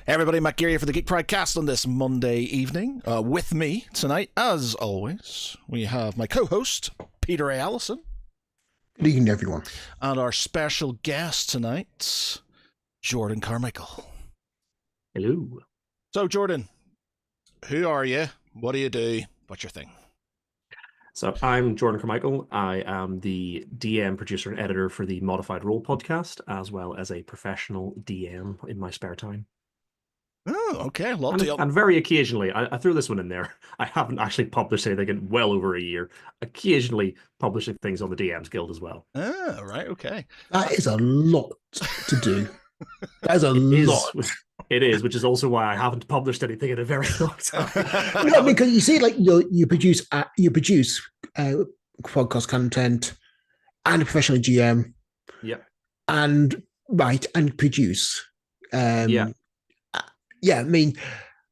Hey everybody, Matt Geary for the Geek Pridecast on this Monday evening. With me tonight, as always, we have my co-host, Peter A. Allison. Good evening, everyone. And our special guest tonight, Jordan Carmichael. Hello. So, Jordan, who are you? What do you do? What's your thing? So I'm Jordan Carmichael. I am the DM, producer, and editor for the Modified Role podcast, as well as a professional DM in my spare time. Oh, okay. And very occasionally, I threw this one in there. I haven't actually published anything in well over a year. Occasionally publishing things on the DMs Guild as well. Oh, right. Okay. That is a lot to do. That is a lot. It is, which is also why I haven't published anything in a very long time. No, because you see, like you produce podcast content and a professional GM. Yep. And write and produce. Yeah. I mean,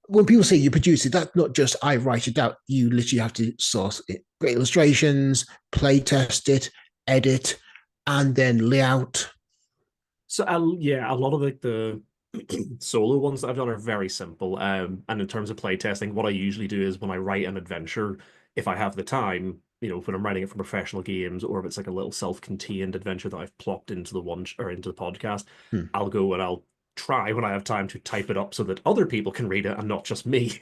when people say you produce it, that's not just I write it out. You literally have to source it, great illustrations, play test it, edit, and then layout. So a lot of the solo ones that I've done are very simple. And in terms of playtesting, what I usually do is when I write an adventure, if I have the time, when I'm writing it for professional games, or if it's like a little self-contained adventure that I've plopped into the podcast, I'll go and I'll try when I have time to type it up so that other people can read it and not just me.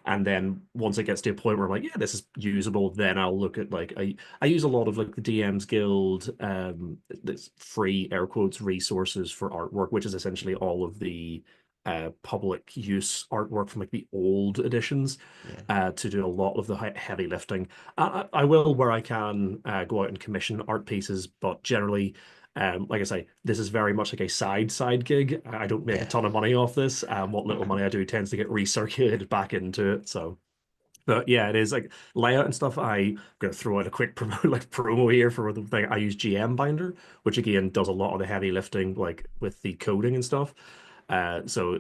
And then once it gets to a point where I'm like, yeah, this is usable, then I'll look at I use a lot of like the DMs Guild, this free air quotes resources for artwork, which is essentially all of the public use artwork from like the old editions, to do a lot of the heavy lifting. I will, where I can, go out and commission art pieces, but generally, like I say, this is very much like a side gig. I don't make a ton of money off this. What little money I do tends to get recirculated back into it. So, but yeah, it is like layout and stuff. I'm gonna throw out a quick promo here for the thing. I use GM Binder, which again does a lot of the heavy lifting, like with the coding and stuff. So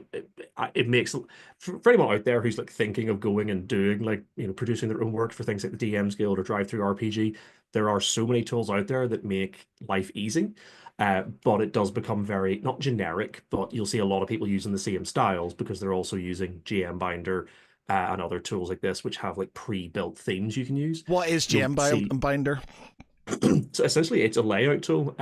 it makes, for anyone out there who's like thinking of going and doing producing their own work for things like the DMs Guild or Drive Through RPG, there are so many tools out there that make life easy. But it does become very, not generic, but you'll see a lot of people using the same styles because they're also using GM Binder and other tools like this, which have like pre-built themes you can use. What is GM Binder? So essentially, it's a layout tool.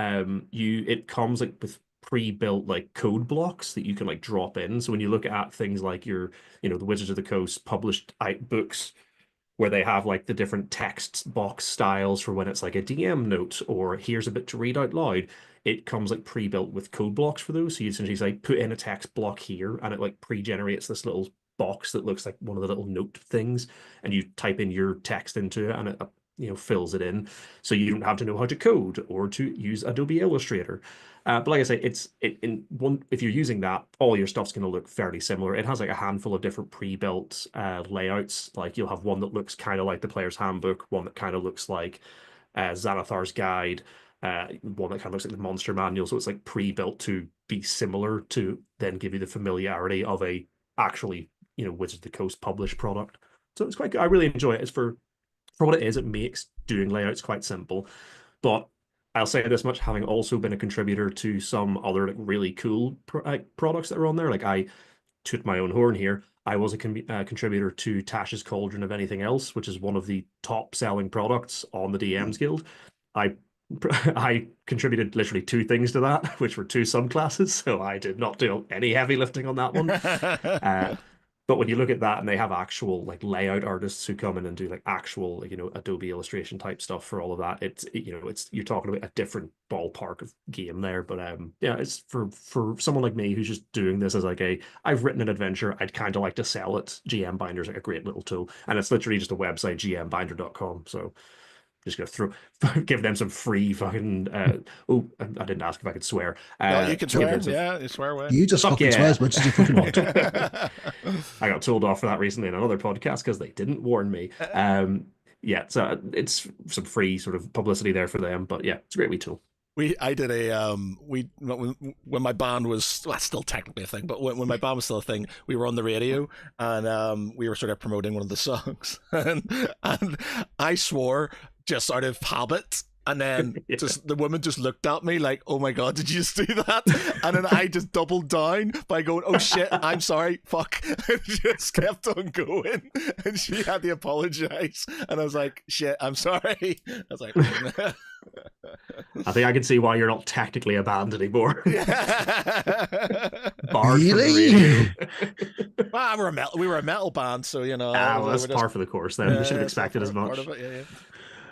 It comes like with pre-built like code blocks that you can like drop in. So when you look at things like the Wizards of the Coast published books, where they have like the different text box styles for when it's like a DM note or here's a bit to read out loud, it comes like pre-built with code blocks for those. So you essentially like put in a text block here and it like pre-generates this little box that looks like one of the little note things, and you type in your text into it and it fills it in, so you don't have to know how to code or to use Adobe Illustrator. But like I say, if you're using that, all your stuff's going to look fairly similar. It has like a handful of different pre-built layouts. Like you'll have one that looks kind of like the Player's Handbook, one that kind of looks like Xanathar's Guide, one that kind of looks like the Monster Manual. So it's like pre-built to be similar to then give you the familiarity of a actually Wizards of the Coast published product. So it's quite good. I really enjoy it. It's for what it is, it makes doing layouts quite simple. But I'll say this much, having also been a contributor to some other like really cool products that are on there. Like, I toot my own horn here. I was a contributor to Tash's Cauldron of Anything Else, which is one of the top selling products on the DMs Guild. I contributed literally 2 things to that, which were 2 subclasses, so I did not do any heavy lifting on that one. But when you look at that, and they have actual like layout artists who come in and do like actual Adobe illustration type stuff for all of that, it's you're talking about a different ballpark of game there. But it's for someone like me who's just doing this as like I've written an adventure, I'd kind of like to sell it. GM Binder's like a great little tool, and it's literally just a website, gmbinder.com. So just gonna give them some free fucking. I didn't ask if I could swear. No, you can swear. You swear away. You just fucking swear as much as you fucking want. I got told off for that recently in another podcast because they didn't warn me. So it's some free sort of publicity there for them. But yeah, it's a great wee tool. I did when my band was, well, still technically a thing, but when my band was still a thing, we were on the radio and we were sort of promoting one of the songs, and I swore just out of habit And then Yeah. just the woman just looked at me like, "Oh my god, did you just do that?" And then I just doubled down by going, "Oh shit, I'm sorry, fuck," and just kept on going. And she had to apologize, and I was like, "Shit, I'm sorry." I was like, I think I can see why you're not technically a band anymore. Barred from the Really? radio. well, we were a metal band, so Well, we that's were just, par for the course then. We should have so expected as part much. of it,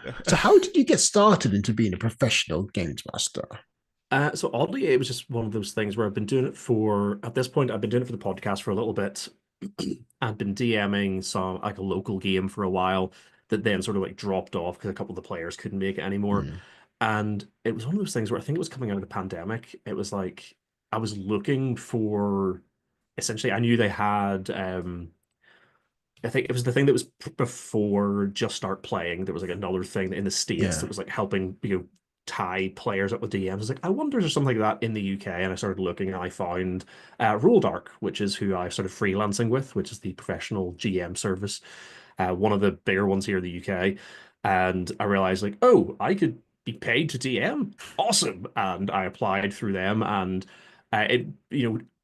yeah. So how did you get started into being a professional games master? So oddly, it was just one of those things where I've been doing it for, at this point, I've been doing it for the podcast for a little bit. I've been DMing some like a local game for a while that then sort of like dropped off because a couple of the players couldn't make it anymore. Mm, And it was one of those things where I think it was coming out of the pandemic. It was like I was looking for essentially I knew they had I think it was the thing that was before Just Start Playing. There was like another thing in the States that yeah. was like helping tie players up with DMs. I was like, I wonder if there's something like that in the UK. And I started looking and I found Rule Dark, which is who I started freelancing with, which is the professional GM service, one of the bigger ones here in the UK. And I realized like, oh, I could be paid to DM. Awesome. And I applied through them and it,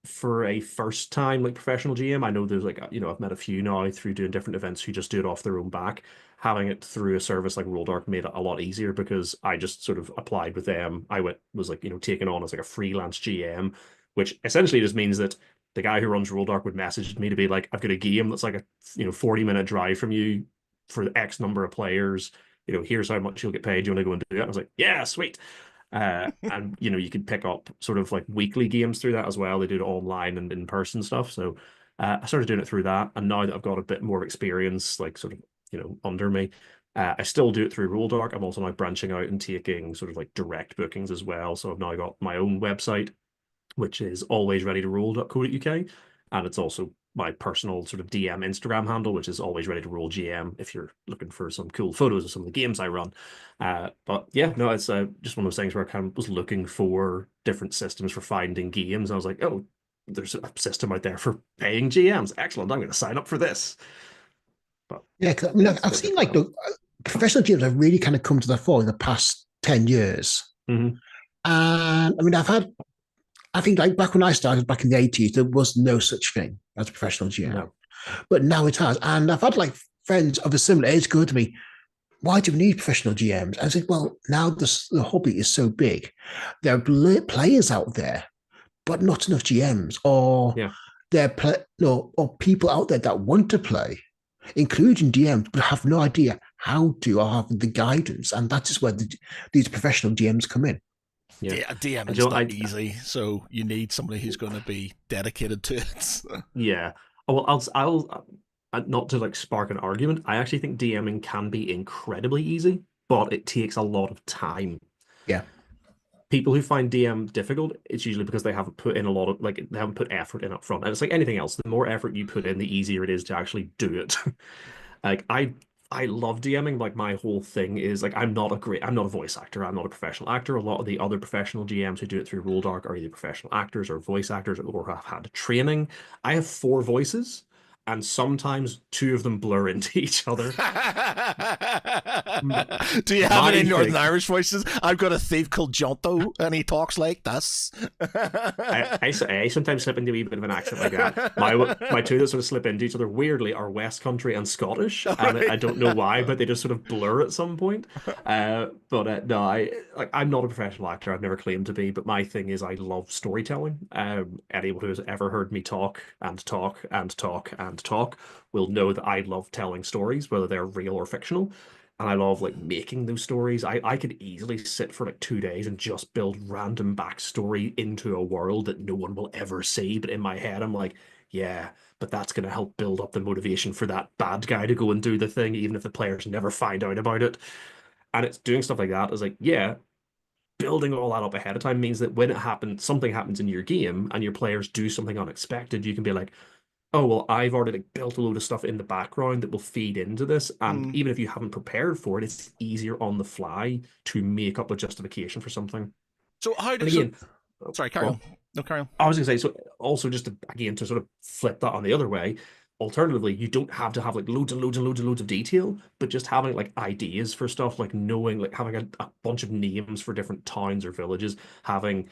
for a first time like professional GM, I know there's like I've met a few now through doing different events who just do it off their own back. Having it through a service like Roll Dark made it a lot easier because I just sort of applied with them. Was like taken on as like a freelance GM, which essentially just means that the guy who runs Roll Dark would message me to be like, I've got a game that's like a 40-minute drive from you for X number of players. Here's how much you'll get paid. Do you want to go and do it? I was like, yeah, sweet. And you can pick up sort of like weekly games through that as well. They do it online and in person stuff. So I started doing it through that, and now that I've got a bit more experience, like sort of under me, I still do it through Roll Dark. I'm also now branching out and taking sort of like direct bookings as well. So I've now got my own website, which is alwaysreadytoroll.co.uk, and it's also my personal sort of DM Instagram handle, which is always ready to roll GM if you're looking for some cool photos of some of the games I run. But yeah, no, it's just one of those things where I kind of was looking for different systems for finding games. I was like, oh, there's a system out there for paying GMs. Excellent. I'm going to sign up for this. But Yeah, 'cause, I mean, I've did seen it like well. the professional GMs have really kind of come to the fore in the past 10 years. Mhm. And I mean, I think like back when I started back in the 80s, there was no such thing as a professional GM. No. But now it has. And I've had like friends of a similar age go to me, why do we need professional GMs? And I said, well, now the hobby is so big. There are players out there, but not enough GMs, or Yeah. or people out there that want to play, including DMs, but have no idea how to or have the guidance. And that is where these professional GMs come in. Yeah. DM And is I not easy, so you need somebody who's going to be dedicated to it. yeah. Oh, well, not to like spark an argument. I actually think DMing can be incredibly easy, but it takes a lot of time. Yeah. People who find DM difficult, it's usually because they haven't put in a lot of like they haven't put effort in up front. And it's like anything else, the more effort you put in, the easier it is to actually do it. Like I love DMing. Like my whole thing is like I'm not a voice actor. I'm not a professional actor. A lot of the other professional GMs who do it through Roll Dark are either professional actors or voice actors or have had training. I have 4 voices, and sometimes 2 of them blur into each other. Do you have My any Northern thing- Irish voices? I've got a thief called Jonto, and he talks like this. I sometimes slip into a wee bit of an accent like that. My 2 that sort of slip into each other weirdly are West Country and Scottish, and I don't know why, but they just sort of blur at some point. But no, I'm not a professional actor. I've never claimed to be, but my thing is I love storytelling. Anyone who has ever heard me talk and talk and talk and talk will know that I love telling stories, whether they're real or fictional. And I love like making those stories. I could easily sit for like 2 days and just build random backstory into a world that no one will ever see. But in my head, I'm like, yeah, but that's going to help build up the motivation for that bad guy to go and do the thing, even if the players never find out about it. And it's doing stuff like that is like, yeah, building all that up ahead of time means that when it happens, something happens in your game and your players do something unexpected, you can be like, oh, well, I've already like, built a load of stuff in the background that will feed into this. And even if you haven't prepared for it, it's easier on the fly to make up a justification for something. So how And do again, sorry, carry on. No, carry on. I was going to say, so also just to, again, to sort of flip that on the other way, alternatively, you don't have to have like loads and loads and loads and loads of detail, but just having like ideas for stuff, like knowing, like having a bunch of names for different towns or villages, having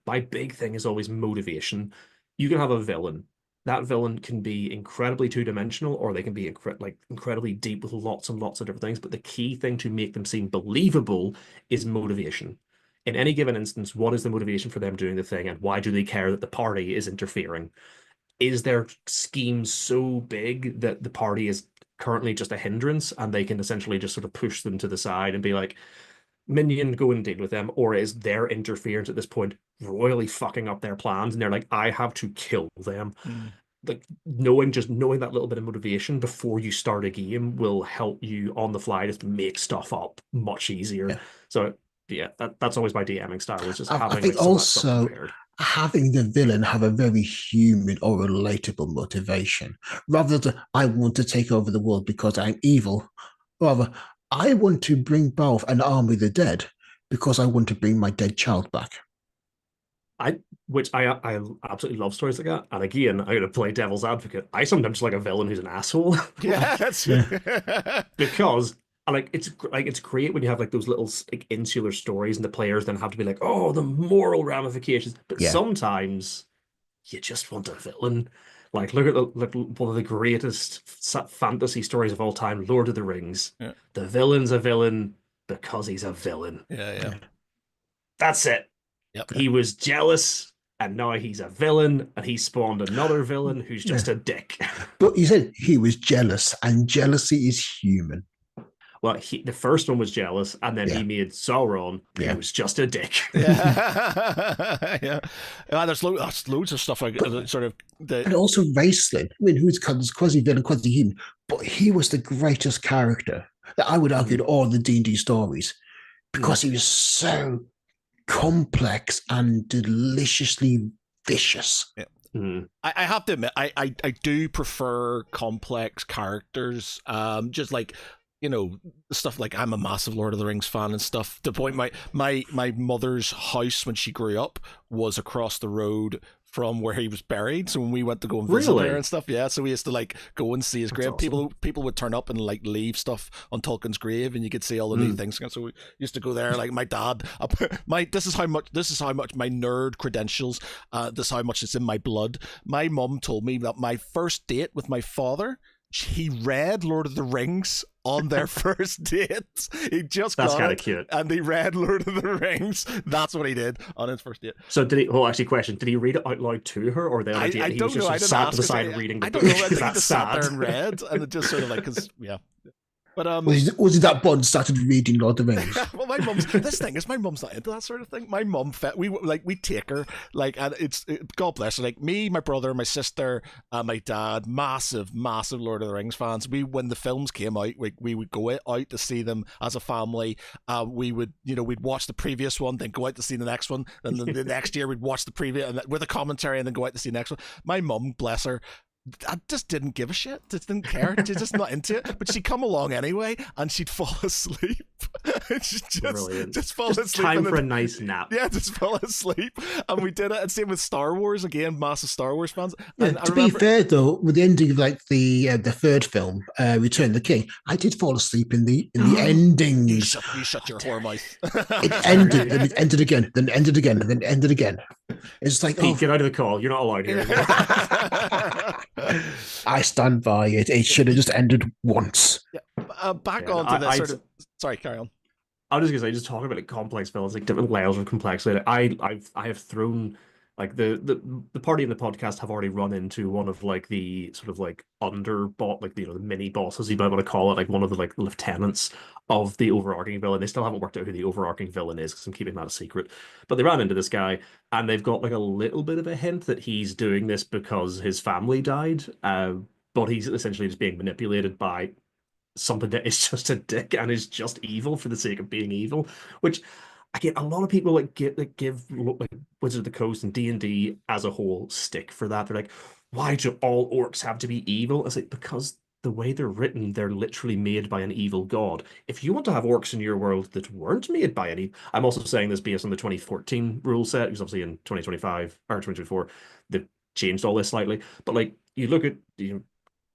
my big thing is always motivation. You can have a villain. That villain can be incredibly two-dimensional, or they can be incredibly deep with lots and lots of different things. But the key thing to make them seem believable is motivation. In any given instance, what is the motivation for them doing the thing, and why do they care that the party is interfering? Is their scheme so big that the party is currently just a hindrance and they can essentially just sort of push them to the side and be like, minion, go and deal with them? Or is their interference at this point royally fucking up their plans and they're like, I have to kill them? Like knowing that little bit of motivation before you start a game will help you on the fly just make stuff up much easier. Yeah. So yeah, that's always my DMing style, is just I having think like some of that stuff also prepared. having the villain have a very human or relatable motivation, rather than I want to take over the world because I'm evil. Rather, I want to bring both an army of the dead because I want to bring my dead child back. I I absolutely love stories like that. And again, I'm gonna play devil's advocate. I sometimes like a villain who's an asshole. Yeah, that's Because it's great when you have like those little like insular stories and the players then have to be like, oh, the moral ramifications. But Yeah. sometimes you just want a villain. Like look at one of the greatest fantasy stories of all time, Lord of the Rings. yeah, The villain's a villain because he's a villain. yeah. That's it. Yep. He was jealous, and now he's a villain, and he spawned another villain who's just a dick. But you said he was jealous, and jealousy is human. Well, the first one was jealous, and then he made Sauron, who was just a dick. Yeah, yeah. There's loads of stuff like sort of. And also Raceland. I mean, who's quasi-villain, quasi-human, but he was the greatest character that I would argue in all the D&D stories, because he was so complex and deliciously vicious. Yeah. I have to admit, I do prefer complex characters. Just like, you know, stuff like, I'm a massive Lord of the Rings fan and stuff. To the point, my mother's house when she grew up was across the road from where he was buried. So when we went to go and visit there and stuff, yeah. So we used to like go and see his grave. Awesome. People would turn up and like leave stuff on Tolkien's grave, and you could see all the new things. So we used to go there. Like my dad, this is how much my nerd credentials. This is how much it's in my blood. My mum told me that my first date with my father, he read Lord of the Rings on their first date. He just That's got kind it, of cute. and he read Lord of the Rings. That's what he did on his first date. So did he? Well, actually, question: did he read it out loud to her, or then I don't know. I sat to the side reading the book? I don't know. I think he That's just sad. sat there and read, and it just sort of like, because yeah. But was it that Bond started reading Lord of the Rings? Well, my mum's my mum's not into that sort of thing. My mum, we take her, like, and God bless her. Like me, my brother, my sister, my dad, massive Lord of the Rings fans. When the films came out, we would go out to see them as a family. We would, we'd watch the previous one, then go out to see the next one, and then the next year we'd watch the previous with a commentary, and then go out to see the next one. My mum, bless her, I just didn't give a shit. Just didn't care. She's just not into it. But she'd come along anyway, and she'd fall asleep. She'd just fall asleep. Time for a nice nap. Yeah, just fall asleep. And we did it. And same with Star Wars again. Massive Star Wars fans. Yeah, and to be fair, though, with the ending of like the third film, Return of the King, I did fall asleep in the endings. You shut your whore mouth. It ended, then it ended again, then ended again, and then ended again. It's like, Pete, get out of the call. You're not allowed here anymore. I stand by it. It should have just ended once. Yeah. Back on to this sort of. Sorry, carry on. I was just gonna say, just talking about like complex villains, like different layers of complexity. I have thrown like the party in the podcast have already run into one of like the sort of like underbot, like the mini bosses, you might want to call it, like one of the like lieutenants of the overarching villain. They still haven't worked out who the overarching villain is because I'm keeping that a secret. But they ran into this guy, and they've got like a little bit of a hint that he's doing this because his family died. But he's essentially just being manipulated by something that is just a dick and is just evil for the sake of being evil, which again, a lot of people give like Wizard of the Coast and D&D as a whole stick for that. They're like, why do all orcs have to be evil? It's like, because the way they're written, they're literally made by an evil god. If you want to have orcs in your world that weren't made by any, I'm also saying this based on the 2014 rule set, because obviously in 2025 or 2024 they've changed all this slightly. But like, you look at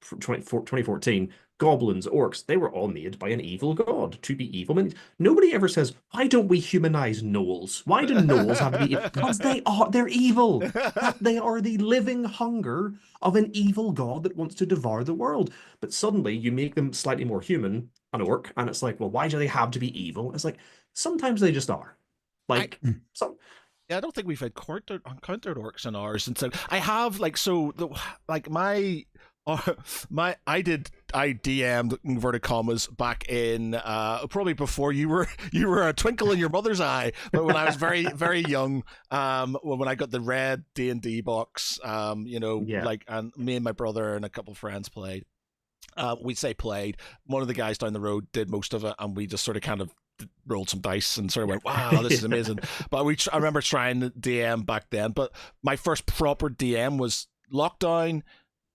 2014, goblins, orcs, they were all made by an evil god to be evil. I mean, nobody ever says, why don't we humanize gnolls? Why do gnolls have to be evil? Because they're evil. That they are the living hunger of an evil god that wants to devour the world. But suddenly you make them slightly more human, an orc, and it's like, well, why do they have to be evil? It's like, sometimes they just are. Like, some. Yeah, I don't think we've encountered orcs in ours, and so I have my I DM'd inverted commas back in probably before you were a twinkle in your mother's eye, but when I was very very young, when I got the red D&D box, and me and my brother and a couple of friends played. We say played. One of the guys down the road did most of it, and we just sort of kind of rolled some dice and sort of went, wow, this is amazing. But I remember trying the DM back then, but my first proper DM was lockdown.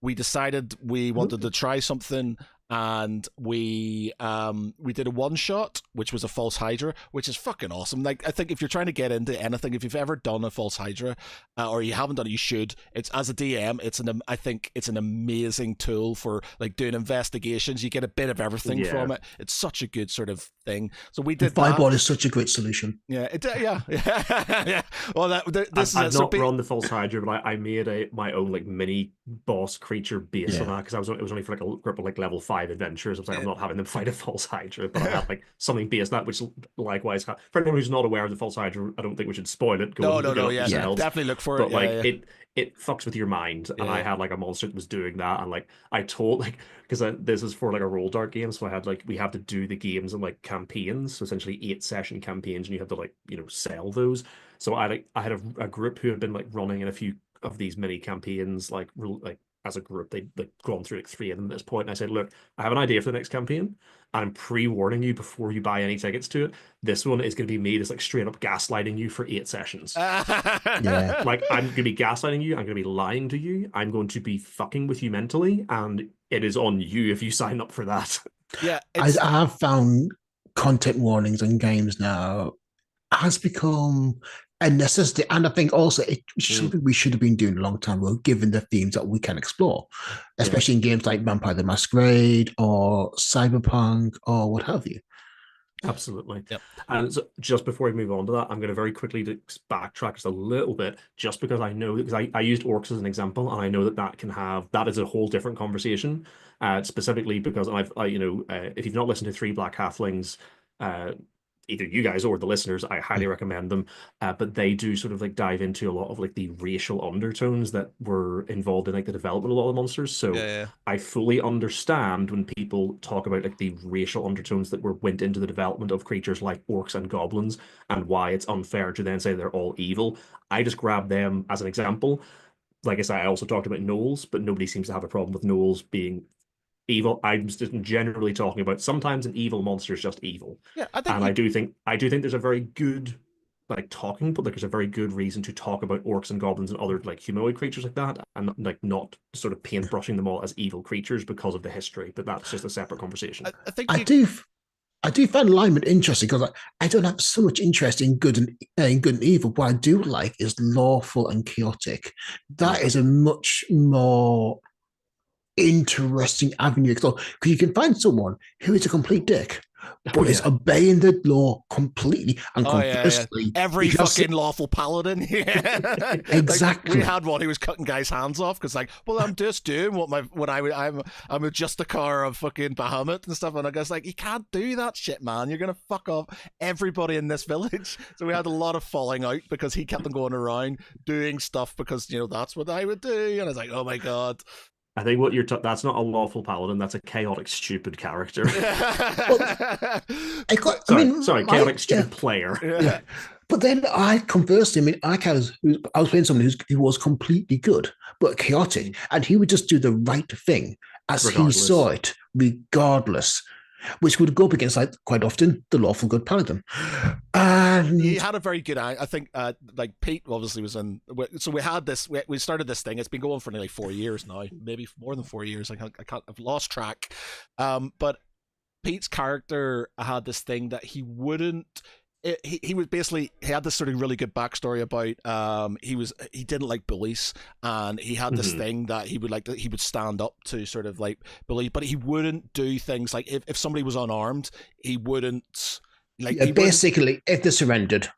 We decided we wanted to try something, and we did a one shot, which was a false hydra, which is fucking awesome. Like, I think if you're trying to get into anything, if you've ever done a false hydra, or you haven't done it, you should. It's, as a DM, I think it's an amazing tool for like doing investigations. You get a bit of everything from it. It's such a good sort of thing. So we did. Fireball is such a great solution. Yeah, yeah. Well, I've not run the false hydra, but I made my own like mini boss creature based on that, because it was only for like a group of like level 5 adventurers. I was like, I'm not having them fight a false hydra, but I had like something based on that, which likewise, for anyone who's not aware of the false hydra, I don't think we should spoil it. No, definitely look for but it. It fucks with your mind, and I had like a monster that was doing that, and like I told, like, because this is for like a roll dark game, so I had like, we have to do the games in like campaigns, so essentially 8-session campaigns, and you have to like, sell those. So I had a group who had been like running in a few of these mini campaigns, like as a group. They'd like gone through like 3 of them at this point, and I said, look, I have an idea for the next campaign, and I'm pre-warning you before you buy any tickets to it. This one is going to be me just like straight up gaslighting you for 8 sessions. Like, I'm going to be gaslighting you, I'm going to be lying to you, I'm going to be fucking with you mentally, and it is on you if you sign up for that. Yeah, I have found content warnings on games now has become a necessity, and I think also it's something we should have been doing a long time ago, given the themes that we can explore, especially in games like Vampire the Masquerade or Cyberpunk or what have you. Absolutely. Yep. And so just before we move on to that, I'm going to very quickly backtrack just a little bit, just because I know, because I used orcs as an example, and I know that is a whole different conversation, specifically because if you've not listened to Three Black Halflings, either you guys or the listeners, I highly recommend them. But they do sort of like dive into a lot of like the racial undertones that were involved in like the development of a lot of monsters. So I fully understand when people talk about like the racial undertones that went into the development of creatures like orcs and goblins, and why it's unfair to then say they're all evil. I just grabbed them as an example. Like I said, I also talked about gnolls, but nobody seems to have a problem with gnolls being evil. I'm just generally talking about sometimes an evil monster is just evil. Yeah, I do think there's a very good talking, but like there's a very good reason to talk about orcs and goblins and other like humanoid creatures like that, and like not sort of paintbrushing them all as evil creatures because of the history. But that's just a separate conversation. I do find alignment interesting, because I don't have so much interest in good and evil. What I do like is lawful and chaotic. That is a much more interesting avenue, because you can find someone who is a complete dick but is obeying the law completely and conversely. Every fucking lawful paladin. Exactly. Like, we had one who was cutting guys' hands off because, like, well, I'm just doing I'm just a car of fucking Bahamut and stuff. And I was like, you can't do that shit, man. You're gonna fuck off everybody in this village. So we had a lot of falling out because he kept on going around doing stuff because that's what I would do. And I was like, oh my god. I think what that's not a lawful paladin. That's a chaotic, stupid character. Chaotic, stupid player. Yeah. But then conversely, I was playing someone who was completely good but chaotic, and he would just do the right thing as he saw it, regardless. Which would go up against, like, quite often, the lawful good paladin. And he had a very good eye. I think, like, Pete obviously was in. So we had this. We started this thing. It's been going for nearly 4 years now, maybe more than 4 years. I've lost track. But Pete's character had this thing that he wouldn't. he was basically, he had this sort of really good backstory about he didn't like bullies, and he had this thing that he would like he would stand up to sort of like bully, but he wouldn't do things like if somebody was unarmed, he wouldn't like basically if they surrendered,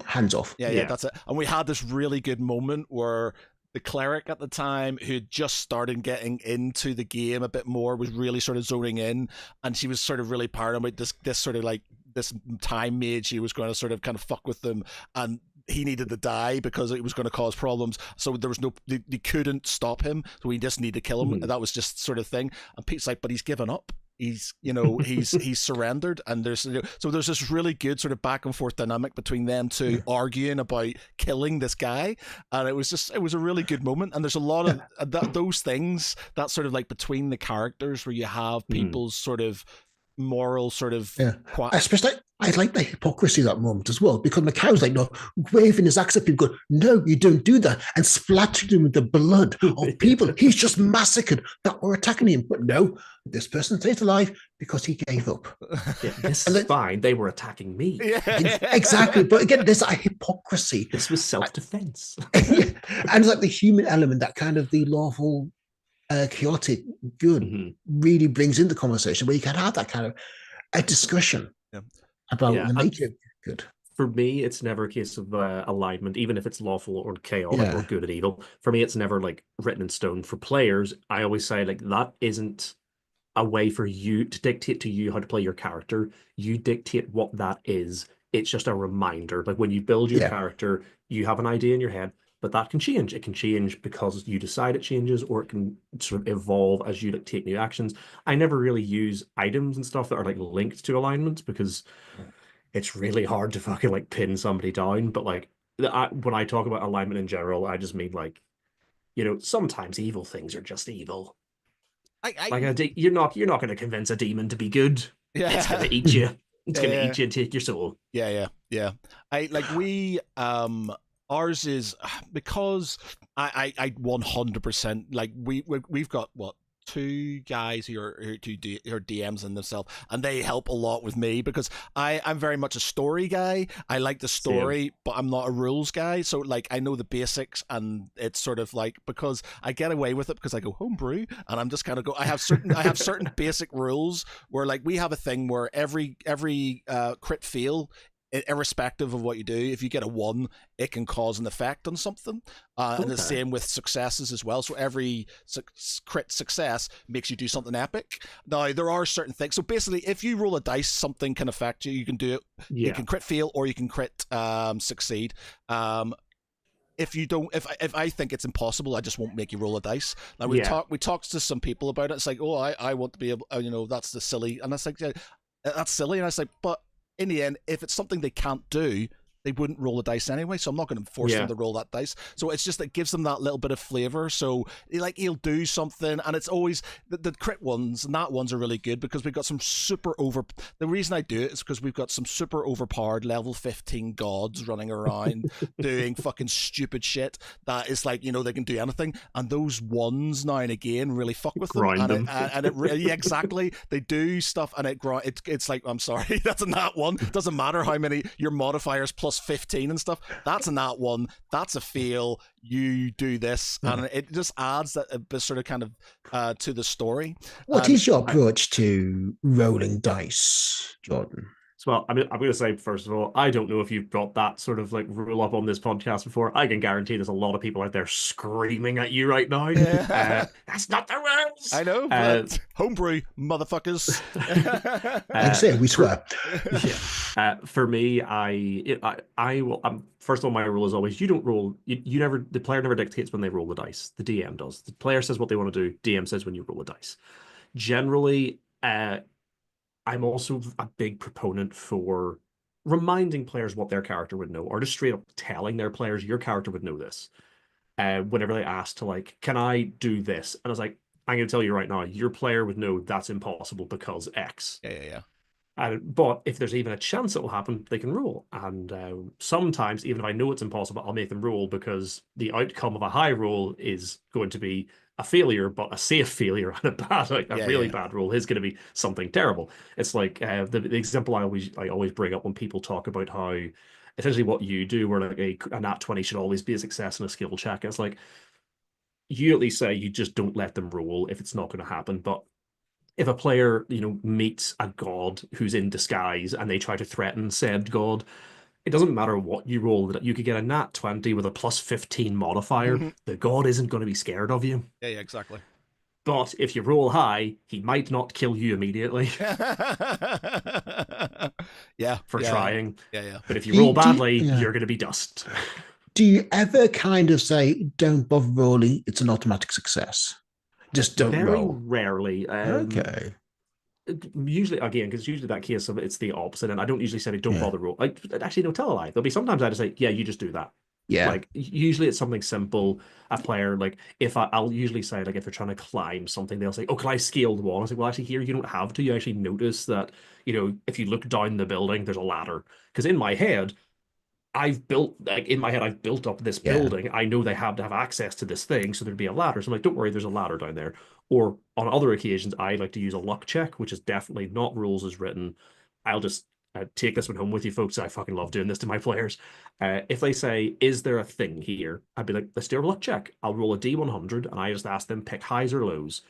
hands off. Yeah, that's it. And we had this really good moment where the cleric at the time, who had just started getting into the game a bit more, was really sort of zoning in, and she was sort of really paranoid about this sort of like this time mage. He was going to sort of kind of fuck with them, and he needed to die because it was going to cause problems. So there was no, they couldn't stop him. So we just need to kill him. That was just sort of thing. And Pete's like, but he's given up. He's, he's surrendered, and there's so there's this really good sort of back and forth dynamic between them two arguing about killing this guy, and it was a really good moment. And there's a lot of those things that sort of like between the characters where you have people's sort of moral sort of especially I like the hypocrisy of that moment as well, because Macau's like, no, waving his axe at people, going, no, you don't do that, and splattering him with the blood of people he's just massacred that were attacking him. But no, this person stays alive because he gave up. This is fine. They were attacking me. Exactly. But again, there's a hypocrisy. This was self-defense. And it's like the human element, that kind of the lawful chaotic good really brings in the conversation where you can have that kind of a discussion about the nature of good. For me, it's never a case of alignment, even if it's lawful or chaotic or good and evil. For me, it's never like written in stone. For players, I always say like that isn't a way for you to dictate to you how to play your character. You dictate what that is. It's just a reminder. Like when you build your character, you have an idea in your head, but that can change. It can change because you decide it changes, or it can sort of evolve as you like take new actions. I never really use items and stuff that are like linked to alignment, because it's really hard to fucking like pin somebody down. But like when I talk about alignment in general, I just mean like, sometimes evil things are just evil. You're not going to convince a demon to be good. Yeah. It's going to eat you. It's going to eat you and take your soul. Yeah. Ours is because I 100% like we've got what, two guys who are DMs in themselves, and they help a lot with me because I'm very much a story guy. I like the story, but I'm not a rules guy. So like I know the basics, and it's sort of like, because I get away with it because I go homebrew, and I'm just kind of I have certain basic rules where like we have a thing where every crit fail, irrespective of what you do, if you get a 1, it can cause an effect on something. And the same with successes as well. So every crit success makes you do something epic. Now, there are certain things. So basically, if you roll a dice, something can affect you. You can do it. Yeah. You can crit fail, or you can crit succeed. If you don't, if I think it's impossible, I just won't make you roll a dice. Now we talked to some people about it. It's like, oh, I want to be able, that's the silly, and that's like, that's silly, and I was like, but in the end, if it's something they can't do, they wouldn't roll a dice anyway, so I'm not going to force them to roll that dice. So it's just, it gives them that little bit of flavor. So like he'll do something, and it's always the crit ones, and that ones are really good because we've got some super the reason I do it is because we've got some super overpowered level 15 gods running around doing fucking stupid shit that is like, they can do anything, and those ones now and again really fuck with them. And it really, exactly, they do stuff, and it's like, I'm sorry, that's a nat 1. Doesn't matter how many your modifiers plus 15 and stuff, that's a nat 1, that's a fail, you do this, and it just adds that a bit sort of kind of to the story. What is your approach to rolling dice, Jordan? So, I'm going to say, first of all, I don't know if you've brought that sort of like rule up on this podcast before. I can guarantee there's a lot of people out there screaming at you right now. That's not the rules. I know, but homebrew, motherfuckers. And say we swear. For me, I will. First of all, my rule is always you don't roll. You never. The player never dictates when they roll the dice. The DM does. The player says what they want to do. DM says when you roll the dice. Generally, I'm also a big proponent for reminding players what their character would know, or just straight up telling their players, your character would know this. Whenever they ask to like, can I do this? And I was like, I'm going to tell you right now, your player would know that's impossible because X. Yeah. But if there's even a chance it will happen, they can roll. And sometimes, even if I know it's impossible, I'll make them roll because the outcome of a high roll is going to be a failure, but a safe failure, and a bad, like a really bad roll is going to be something terrible. It's like the example I always bring up when people talk about how essentially what you do, where like a nat 20 should always be a success in a skill check. It's like you at least say you just don't let them roll if it's not going to happen. But if a player, meets a god who's in disguise and they try to threaten said god, it doesn't matter what you roll, that you could get a nat 20 with a plus 15 modifier. The god isn't going to be scared of you. Yeah, exactly. But if you roll high, he might not kill you immediately. For trying. Yeah. But if you roll badly, you're going to be dust. Do you ever kind of say, don't bother rolling, it's an automatic success? Just don't roll. Very rarely. Okay. Usually, again, because usually that case of it's the opposite, and I don't usually say don't bother roll. Like, actually, no, tell a lie. There'll be sometimes I just say, yeah, you just do that. Yeah. Like, usually it's something simple. A player, like, if I'll usually say, like, if they're trying to climb something, they'll say, oh, can I scale the wall? I say, well, actually, here you don't have to. You actually notice that, if you look down the building, there's a ladder. Because in my head, I've built up this building. I know they have to have access to this thing, so there'd be a ladder. So I'm like, don't worry, there's a ladder down there. Or on other occasions, I like to use a luck check, which is definitely not rules as written. I'll just take this one home with you, folks. I fucking love doing this to my players. If they say, is there a thing here? I'd be like, let's do a luck check. I'll roll a D100, and I just ask them pick highs or lows.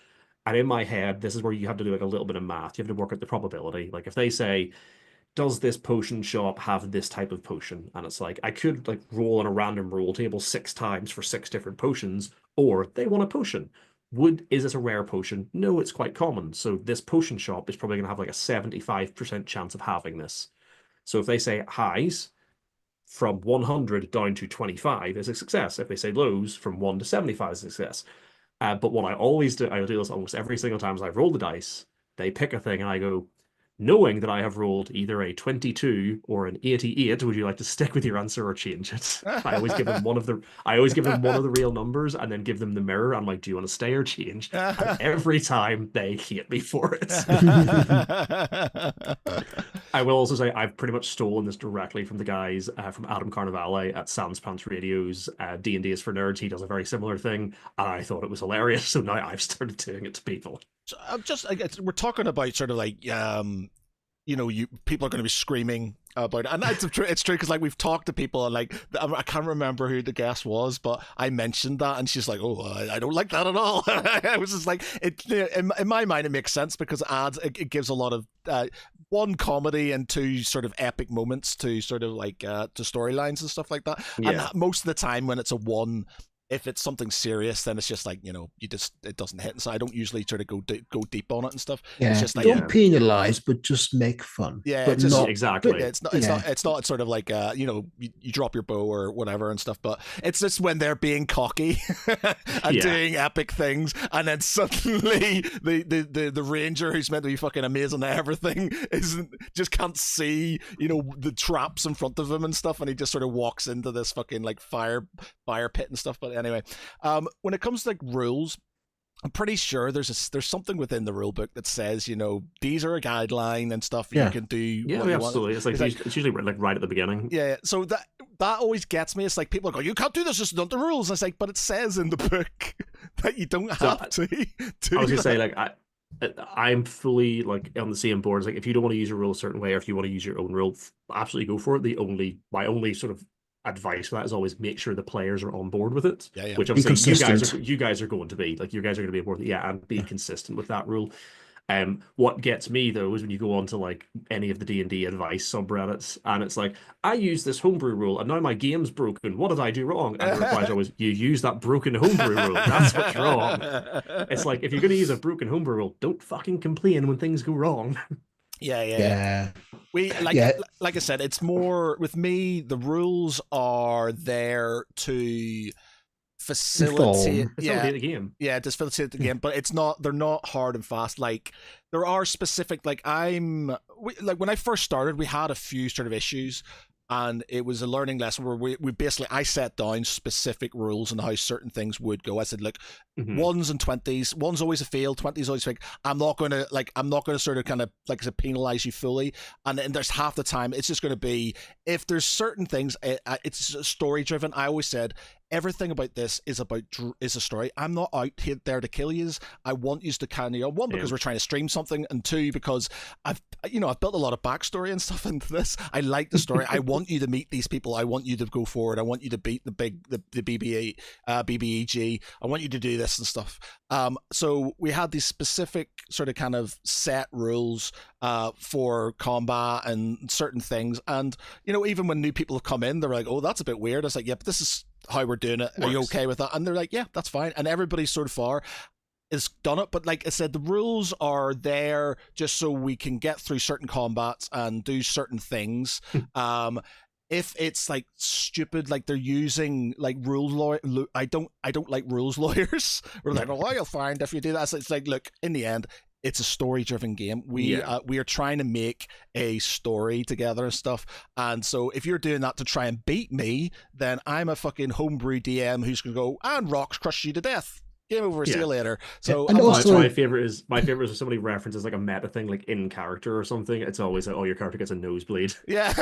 And in my head, this is where you have to do like a little bit of math. You have to work out the probability. Like if they say, does this potion shop have this type of potion? And it's like, I could like roll on a random roll table 6 times for 6 different potions, or they want a potion. Is this a rare potion? No, it's quite common. So this potion shop is probably going to have like a 75% chance of having this. So if they say highs from 100 down to 25 is a success. If they say lows from 1 to 75 is a success. But what I always do, I do this almost every single time as I roll the dice, they pick a thing and I go, knowing that I have rolled either a 22 or an 88, would you like to stick with your answer or change it? I always give them one of the real numbers and then give them the mirror. I'm like, do you want to stay or change? And every time they hate me for it. I will also say I've pretty much stolen this directly from the guys from Adam Carnivale at Sans Pants Radio's D&D is for Nerds. He does a very similar thing, and I thought it was hilarious. So now I've started doing it to people. I'm just, we're talking about sort of like, people are going to be screaming about it. And it's true because like we've talked to people and like, I can't remember who the guest was, but I mentioned that and she's like, oh, I don't like that at all. I was just like, in my mind, it makes sense because it gives a lot of, one, comedy and two, sort of epic moments to sort of like, to storylines and stuff like that. Yeah. And most of the time when it's a one, if it's something serious, then it's just like, it doesn't hit. And so I don't usually sort of go deep on it and stuff. Yeah. It's just like, don't penalize, but just make fun. Yeah, but just, not exactly. It's not sort of like, you drop your bow or whatever and stuff, but it's just when they're being cocky and doing epic things. And then suddenly the ranger who's meant to be fucking amazing at everything just can't see, the traps in front of him and stuff. And he just sort of walks into this fucking like fire pit and stuff. But anyway, when it comes to like rules, I'm pretty sure there's something within the rule book that says, these are a guideline and stuff you can do. Yeah, absolutely. It's usually like right at the beginning. Yeah. So that always gets me. It's like people go, you can't do this. This is not the rules. And it's like, but it says in the book that you don't have to. I was gonna say like I'm fully like on the same board. It's like if you don't want to use a rule a certain way, or if you want to use your own rule, absolutely go for it. My only sort of advice for that is always make sure the players are on board with it. Yeah. Which obviously you guys are going to be like, you guys are going to be on board with it, and be consistent with that rule. What gets me though is when you go on to like any of the D&D advice subreddits and it's like, I use this homebrew rule and now my game's broken. What did I do wrong? And the reply is always, you use that broken homebrew rule. That's what's wrong. It's like, if you're going to use a broken homebrew rule, don't fucking complain when things go wrong. Yeah. We like I said, it's more with me. The rules are there to facilitate the game. Yeah, to facilitate the game, but they're not hard and fast. Like there are specific. Like when I first started, we had a few sort of issues. And it was a learning lesson where we basically, I set down specific rules on how certain things would go. I said, look, 1s and 20s, 1's always a fail, 20's always a fake. I'm not going to sort of kind of like penalize you fully. And then there's half the time, it's just going to be, if there's certain things, it's story driven. I always said, everything about this is is a story. I'm not out there to kill yous. I want yous to kind of, one, because we're trying to stream something, and two, because I've built a lot of backstory and stuff into this. I like the story. I want you to meet these people. I want you to go forward. I want you to beat the BBEG. I want you to do this and stuff. So we had these specific sort of kind of set rules for combat and certain things. And, even when new people have come in, they're like, oh, that's a bit weird. I was like, yeah, but this is how we're doing it. Are you okay with that? And they're like, yeah, that's fine. And everybody so far has done it. But like I said, the rules are there just so we can get through certain combats and do certain things. If it's like stupid, like they're using like rules lawyer, I don't like rules lawyers. We're like, oh, you'll find if you do that. So it's like, look, in the end, it's a story-driven game. We are trying to make a story together and stuff. And so if you're doing that to try and beat me, then I'm a fucking homebrew DM who's going to go, and rocks crush you to death. Game over. See you later. So and also, my favorite is if somebody references like a meta thing, like in character or something. It's always like, oh, your character gets a nosebleed. Yeah.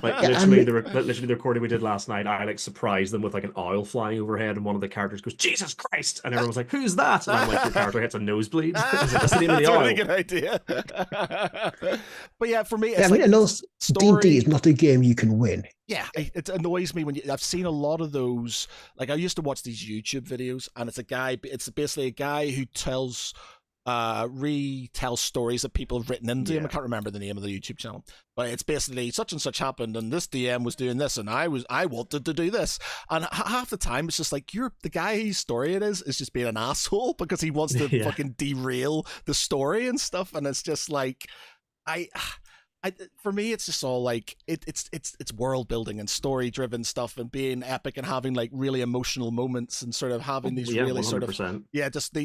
Literally the recording we did last night, I like surprised them with like an owl flying overhead, and one of the characters goes, Jesus Christ, and everyone's like, who's that? And I'm like, your character gets a nosebleed. Like, that's the name of the owl. That's a really good idea. But yeah, for me, it's and also D&D is not a game you can win. Yeah, it annoys me when I've seen a lot of those. Like, I used to watch these YouTube videos, and it's basically a guy who retells stories that people have written into him. I can't remember the name of the YouTube channel, but it's basically such and such happened, and this DM was doing this, and I wanted to do this. And half the time it's just like, the guy whose story it is just being an asshole because he wants to fucking derail the story and stuff, and it's just like, for me, it's just all like it's world building and story driven stuff, and being epic and having like really emotional moments, and sort of having these really 100%. Sort of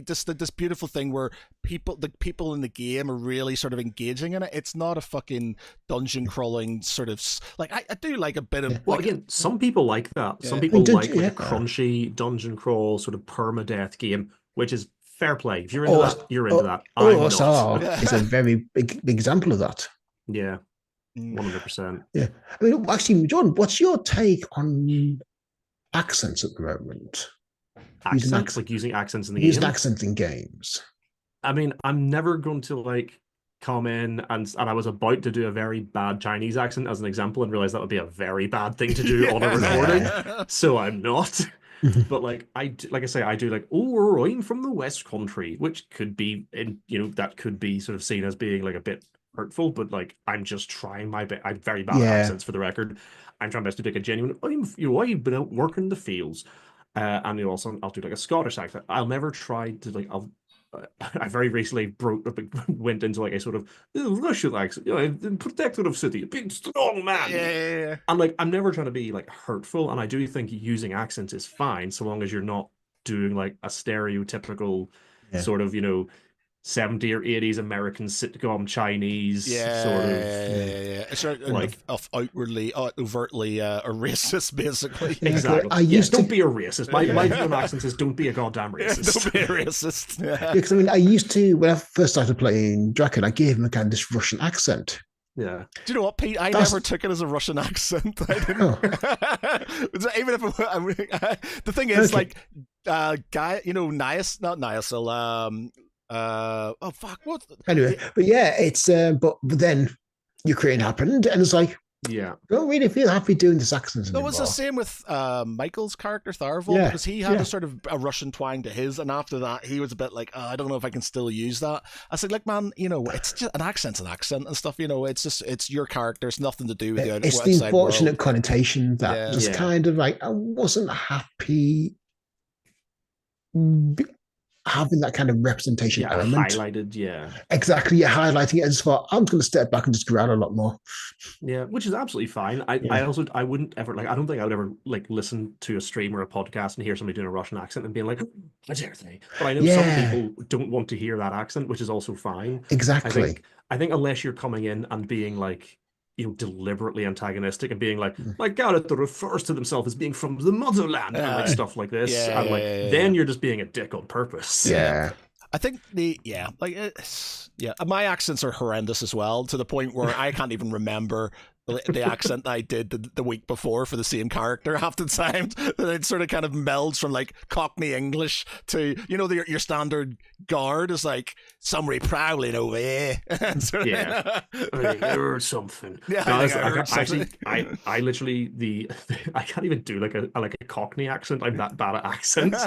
just this beautiful thing where the people in the game are really sort of engaging in it. It's not a fucking dungeon crawling sort of like I do like a bit of. Well, again, some people like that. Some people like a crunchy dungeon crawl sort of permadeath game, which is fair play. If you're into that, you're into that. It's a very big example of that. Yeah, 100%. Yeah, I mean, actually, John, what's your take on accents at the moment? Using accents in the game. Using accents in games. I mean, I'm never going to like come in and I was about to do a very bad Chinese accent as an example and realize that would be a very bad thing to do on a recording. So I'm not. But like I do like, oh, I'm from the West Country, which could be that could be sort of seen as being like a bit hurtful, but like I'm just trying my best. I'm very bad at accents, for the record. I'm trying my best to make a genuine. I've been out working the fields, and also I'll do like a Scottish accent. I'll never try to like. I very recently went into like a sort of Russian accent. Protector of city, big strong man. Yeah. And like I'm never trying to be like hurtful, and I do think using accents is fine so long as you're not doing like a stereotypical sort of 70s or 80s American sitcom Chinese sort of like outwardly overtly a racist, basically. Exactly. Don't be a racist. My view on accents is don't be a goddamn racist. Don't be a racist. Because I mean, I used to, when I first started playing Draken, I gave him a kind of this Russian accent. Yeah. Do you know what, Pete? I never took it as a Russian accent. I didn't. Even if the thing is, like, guy, Niasil, oh fuck! What? Anyway, but yeah, it's but then Ukraine happened, and it's like, I don't really feel happy doing this accent anymore. It was the same with Michael's character Tharvol, because he had a sort of a Russian twang to his, and after that, he was a bit like, I don't know if I can still use that. I said, like, man, it's just an accent's an accent and stuff. It's your character. It's nothing to do with you. It's the unfortunate connotation that just kind of like I wasn't happy having that kind of representation element highlighted, exactly. Highlighting it as far. I'm just going to step back and just growl a lot more. Yeah, which is absolutely fine. I wouldn't ever like. I don't think I would ever like listen to a stream or a podcast and hear somebody doing a Russian accent and being like, "How dare they?" But I know some people don't want to hear that accent, which is also fine. Exactly. I think unless you're coming in and being like, deliberately antagonistic and being like, my character refers to themselves as being from the motherland and like stuff like this, then you're just being a dick on purpose. Yeah. I think my accents are horrendous as well, to the point where I can't even remember the accent I did the week before for the same character half the time. It sort of kind of melds from like Cockney English to, you know, your standard guard is like, somebody prowling over here. Yeah. I heard something. Yeah, No, I think I I heard something. actually, I literally I can't even do like a Cockney accent. I'm that bad at accents.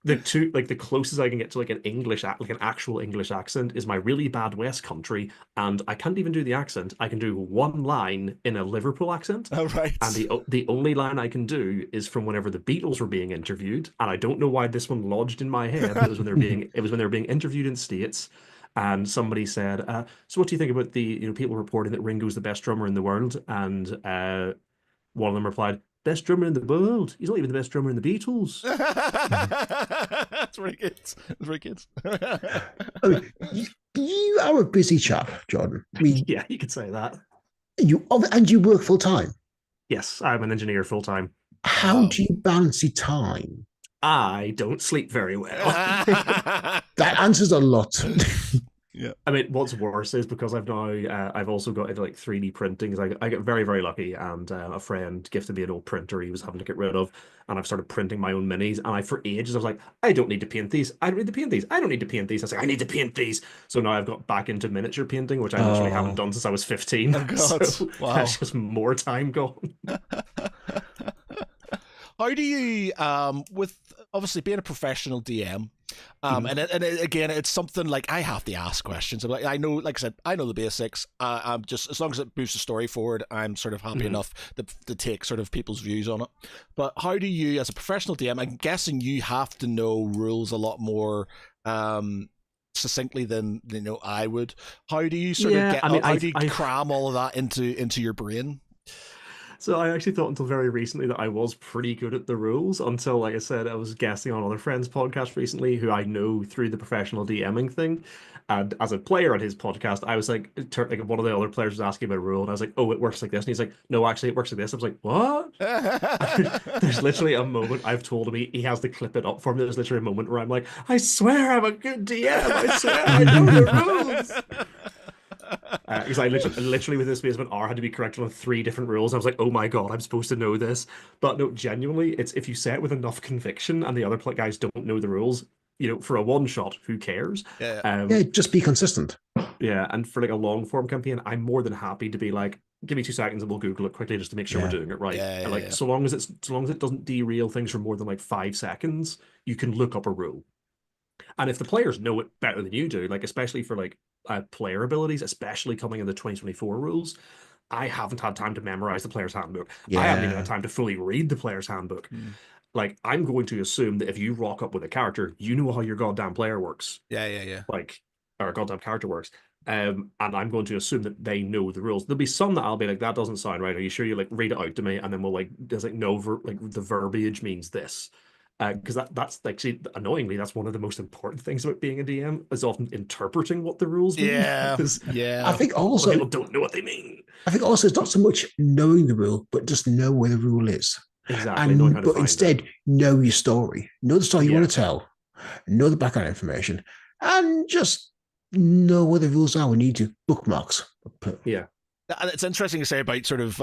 The two, like the closest I can get to like an like an actual English accent is my really bad West Country, and I can't even do the accent. I can do one line in a Liverpool accent, All right. and the only line I can do is from whenever the Beatles were being interviewed, and I don't know why this one lodged in my head, but it was when they were being interviewed in States, and somebody said, "So what do you think about the people reporting that Ringo's the best drummer in the world?" And one of them replied, "Best drummer in the world. He's not even the best drummer in the Beatles." That's very good. That's very good. I mean, you are a busy chap, John. I mean, Yeah, you could say that. you work full time. Yes, I'm an engineer full time. How Wow. do you balance your time? I don't sleep very well. That answers a lot. Yeah. I mean, what's worse is because I've also got into like 3D printing. 'Cause I get very, very lucky, and a friend gifted me an old printer he was having to get rid of, and I've started printing my own minis. And for ages I was like, I don't need to paint these. I don't need to paint these. I don't need to paint these. I was like, I need to paint these. So now I've got back into miniature painting, which I literally haven't done since I was 15. Oh, God. So Wow. that's just more time gone. How do you, with obviously being a professional DM, again, it's something like I have to ask questions. Like I know, like I said, I know the basics. I'm just, as long as it moves the story forward, I'm sort of happy enough to take sort of people's views on it. But how do you, as a professional DM, I'm guessing you have to know rules a lot more succinctly than I would. How do you sort of get? How do you cram all of that into your brain? So I actually thought until very recently that I was pretty good at the rules until, like I said, I was guesting on other friends' podcasts recently who I know through the professional DMing thing. And as a player on his podcast, I was like one of the other players was asking about a rule, and I was like, "Oh, it works like this," and he's like, "No, actually, it works like this." I was like, "What?" There's literally a moment I've told him he has to clip it up for me. There's literally a moment where I'm like, "I swear I'm a good DM. I swear I know the rules." Because I literally within the space of an hour had to be corrected on 3 different rules. I was like, oh my God, I'm supposed to know this. But no, genuinely, it's if you say it with enough conviction and the other guys don't know the rules, for a one shot, who cares? Yeah, just be consistent. Yeah, and for like a long form campaign, I'm more than happy to be like, give me 2 seconds and we'll Google it quickly just to make sure we're doing it right. Yeah, and like so long as it doesn't derail things for more than like 5 seconds, you can look up a rule. And if the players know it better than you do, like especially for like player abilities, especially coming in the 2024 rules, I haven't had time to memorize the player's handbook. Yeah. I haven't even had time to fully read the player's handbook. Like, I'm going to assume that if you rock up with a character, you know how your goddamn player works. Yeah. Like, or a goddamn character works. And I'm going to assume that they know the rules. There'll be some that I'll be like, that doesn't sound right. Are you sure? You like read it out to me, and then we'll like, there's like no like the verbiage means this. Because that's actually annoyingly that's one of the most important things about being a DM is often interpreting what the rules mean. Yeah. I think also people don't know what they mean. I think also it's not so much knowing the rule, but just know where the rule is. Exactly. But instead, know your story. Know the story you want to tell. Know the background information, and just know where the rules are when you need to. Bookmarks. Yeah. And it's interesting to say about sort of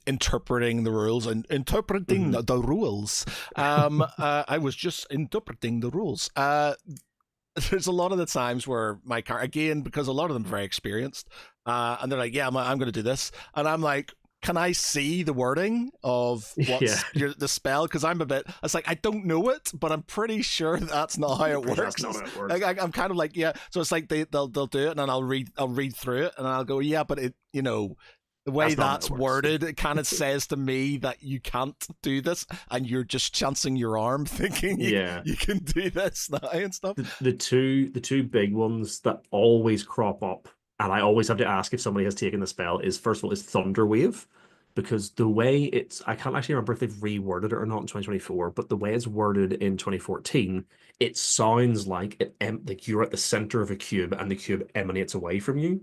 interpreting the rules and interpreting the rules. I was just interpreting the rules. There's a lot of the times where my car, again, because a lot of them are very experienced, and they're like, yeah, I'm going to do this. And I'm like, can I see the wording of what's the spell? Because it's like, I don't know it, but I'm pretty sure that's not how it works. That's not how it works. I'm kind of like, yeah. So it's like they'll do it, and then I'll read through it, and I'll go, yeah, but it, the way that's worded, it kind of says to me that you can't do this, and you're just chancing your arm, thinking you can do this now and stuff. The two big ones that always crop up, and I always have to ask if somebody has taken the spell, is first of all is Thunderwave, because the way I can't actually remember if they've reworded it or not in 2024, but the way it's worded in 2014, it sounds like like you're at the center of a cube and the cube emanates away from you,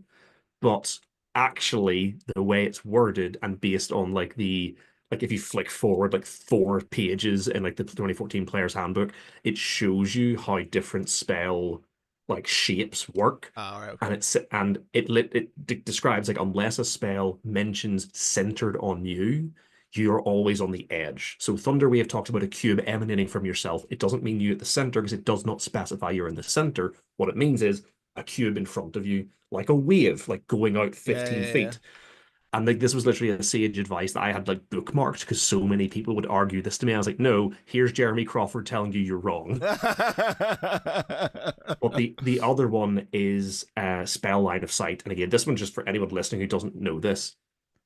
but actually the way it's worded and based on like if you flick forward like 4 pages in like the 2014 player's handbook, it shows you how different spell like shapes work. Oh, right, And okay. it describes like unless a spell mentions centered on you, you're always on the edge. So Thunderwave talks about a cube emanating from yourself. It doesn't mean you at the center because it does not specify you're in the center. What it means is a cube in front of you, like a wave, like going out Yeah, 15 yeah, feet. And like this was literally a sage advice that I had like bookmarked because so many people would argue this to me. I was like, no, here's Jeremy Crawford telling you you're wrong. yeah. But the other one is spell line of sight. And again, this one just for anyone listening who doesn't know this.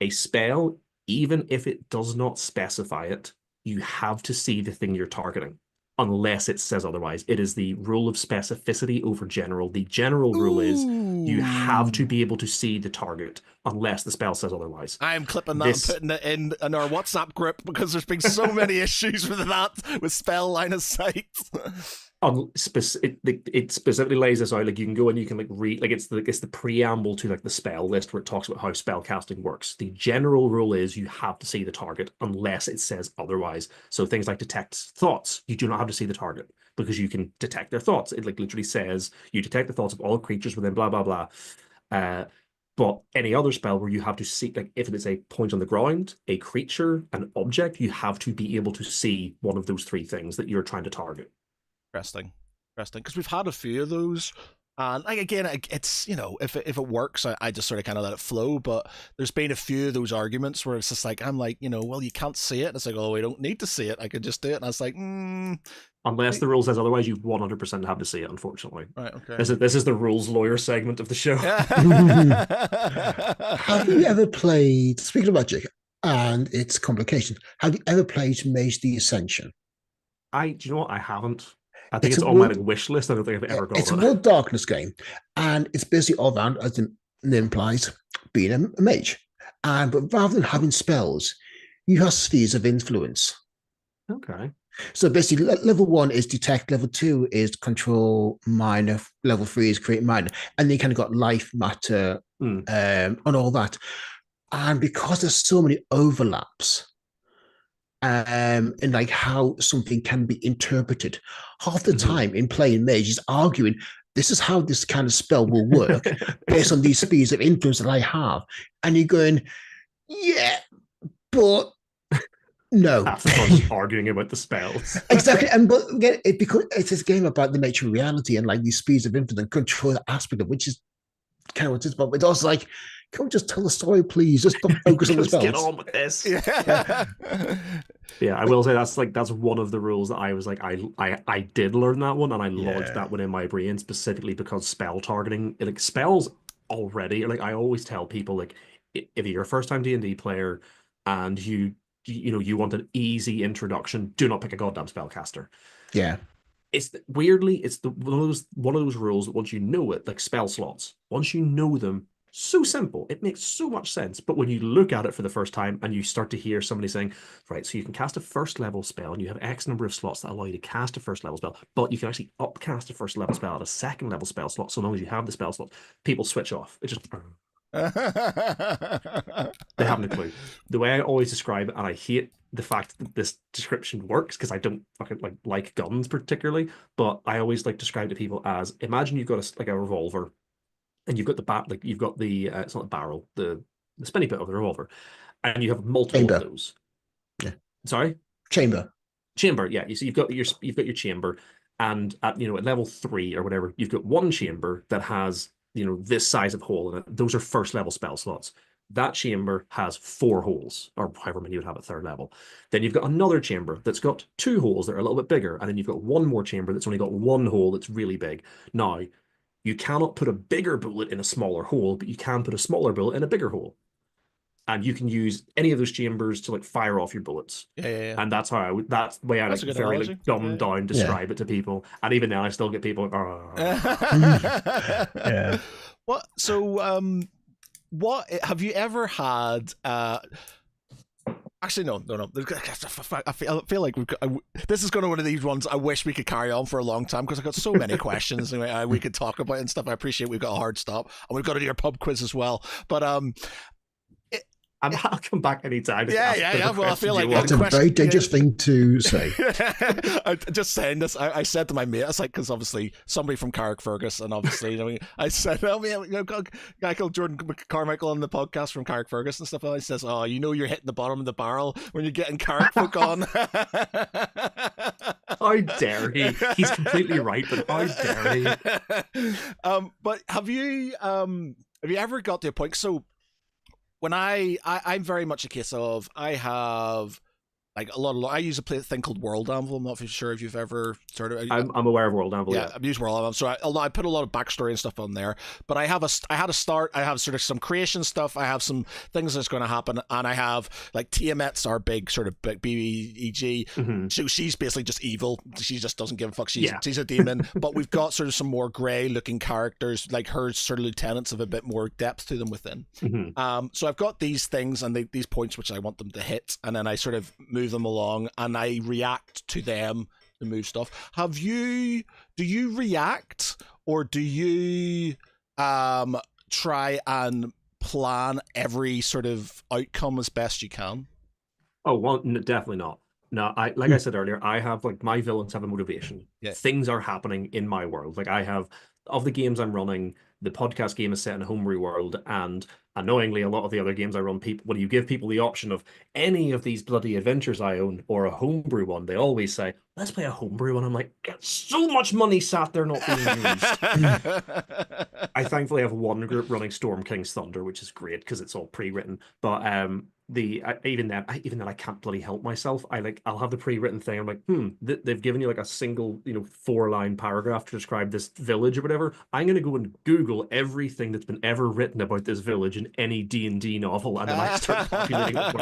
A spell, even if it does not specify it, you have to see the thing you're targeting, unless it says otherwise. It is the rule of specificity over general. The general rule is you have to Ooh. be able to see the target unless the spell says otherwise. I'm clipping that and This putting it in our WhatsApp group because there's been so many issues with that, with spell line of sight. it specifically lays this out. Like you can go and you can like read, like it's the preamble to like the spell list where it talks about how spell casting works. The general rule is you have to see the target unless it says otherwise. So things like detect thoughts, you do not have to see the target because you can detect their thoughts. It like literally says you detect the thoughts of all creatures within blah blah blah. But any other spell where you have to see, like if it is a point on the ground, a creature, an object, you have to be able to see one of those three things that you're trying to target. Interesting, because we've had a few of those, and like again, it's if it works, I just sort of kind of let it flow. But there's been a few of those arguments where it's just like I'm like, well, you can't see it. And it's like, oh, we don't need to see it. I could just do it. And I was like, Unless the rule says otherwise, you 100% have to see it. Unfortunately, right, okay. This is the rules lawyer segment of the show. Have you ever played, speaking of magic and its complications, have you ever played Mage the Ascension? Do you know what? I haven't. I think It's it's a on my like, world, wish list. I don't think I've ever it's a got it. World Darkness game, and it's basically all around, as the name implies, being a mage. And but rather than having spells, you have spheres of influence. Okay. So basically, level 1 is detect, level 2 is control minor, level 3 is create minor, and then you kind of got life, matter, and all that. And because there's so many overlaps, and like how something can be interpreted, half the time in playing Mage is arguing this is how this kind of spell will work based on these spheres of influence that I have, and you're going, yeah, but no. Half the time just arguing about the spells. Exactly. And but again, because it's this game about the nature of reality and like these speeds of infinite and control aspect of which is kind of what it's about. But it's also like, can we just tell the story, please? Just don't focus on the spells. Get on with this. Yeah. Yeah, I will say that's one of the rules that I was like I did learn that one and I lodged that one in my brain specifically because spell targeting, like spells already, like I always tell people like if you're a first time D&D player and you want an easy introduction, do not pick a goddamn spellcaster. Yeah. It's weirdly, it's one of those rules that once you know it, like spell slots, once you know them, so simple, it makes so much sense. But when you look at it for the first time and you start to hear somebody saying, right, so you can cast a first level spell and you have X number of slots that allow you to cast a first level spell, but you can actually upcast a first level spell at a second level spell slot so long as you have the spell slot, people switch off. It just they haven't a clue. The way I always describe it, and I hate the fact that this description works because I don't fucking like guns particularly, but I always like describe to people as imagine you've got a revolver, and you've got you've got the it's not the barrel, the spinny bit of the revolver, and you have multiple Chamber. of those. Yeah. Sorry. Chamber. Yeah. So you've got your chamber, and at level 3 or whatever, you've got one chamber that has this size of hole in it. Those are first level spell slots. That chamber has 4 holes, or however many you would have at third level. Then you've got another chamber that's got 2 holes that are a little bit bigger, and then you've got one more chamber that's only got 1 hole that's really big. Now, you cannot put a bigger bullet in a smaller hole, but you can put a smaller bullet in a bigger hole. And you can use any of those chambers to fire off your bullets. Yeah. And that's how that's the way I very dumbed down describe it to people. And even now I still get people Yeah. What? So, what have you ever had? Actually, no. I feel like this is going to be one of these ones I wish we could carry on for a long time because I've got so many questions we could talk about and stuff. I appreciate we've got a hard stop and we've got to do your pub quiz as well. But I'll come back anytime. Yeah. Well, I feel like that's a very dangerous thing to say. Just saying this, I said to my mate, it's like, because obviously somebody from Carrickfergus, and obviously, I said, oh yeah, guy called Jordan Carmichael on the podcast from Carrickfergus and stuff. And he says, oh, you're hitting the bottom of the barrel when you're getting Carrick folk on. How dare he? He's completely right, but how dare he? But have you ever got to a point? So when I'm very much a case of, I have like I use a thing called World Anvil. I'm not sure if you've ever sort of. I'm aware of World Anvil. Yeah, I've used World Anvil, so I put a lot of backstory and stuff on there. But I had a start. I have sort of some creation stuff. I have some things that's going to happen, and I have like Tiamat's our big sort of big BEG. Mm-hmm. So she's basically just evil. She just doesn't give a fuck. She's a demon. But we've got sort of some more grey looking characters, like her sort of lieutenants, have a bit more depth to them within. Mm-hmm. So I've got these things and these points which I want them to hit, and then I sort of move them along, and I react to them to move stuff. Do you react, or do you try and plan every sort of outcome as best you can? Oh, well, no, definitely not. No, I said earlier, I have like my villains have a motivation. Yeah. Things are happening in my world. Like I have, of the games I'm running, the podcast game is set in a homebrew world, and annoyingly, a lot of the other games I run, when you give people the option of any of these bloody adventures I own or a homebrew one, they always say, let's play a homebrew one. I'm like, get so much money sat there not being used. I thankfully have one group running Storm King's Thunder, which is great because it's all pre-written. But even then I can't bloody help myself. I'll have the pre-written thing. I'm like, they've given you like a single 4-line paragraph to describe this village or whatever. I'm gonna go and Google everything that's been ever written about this village in any D&D novel, and then I start populating it.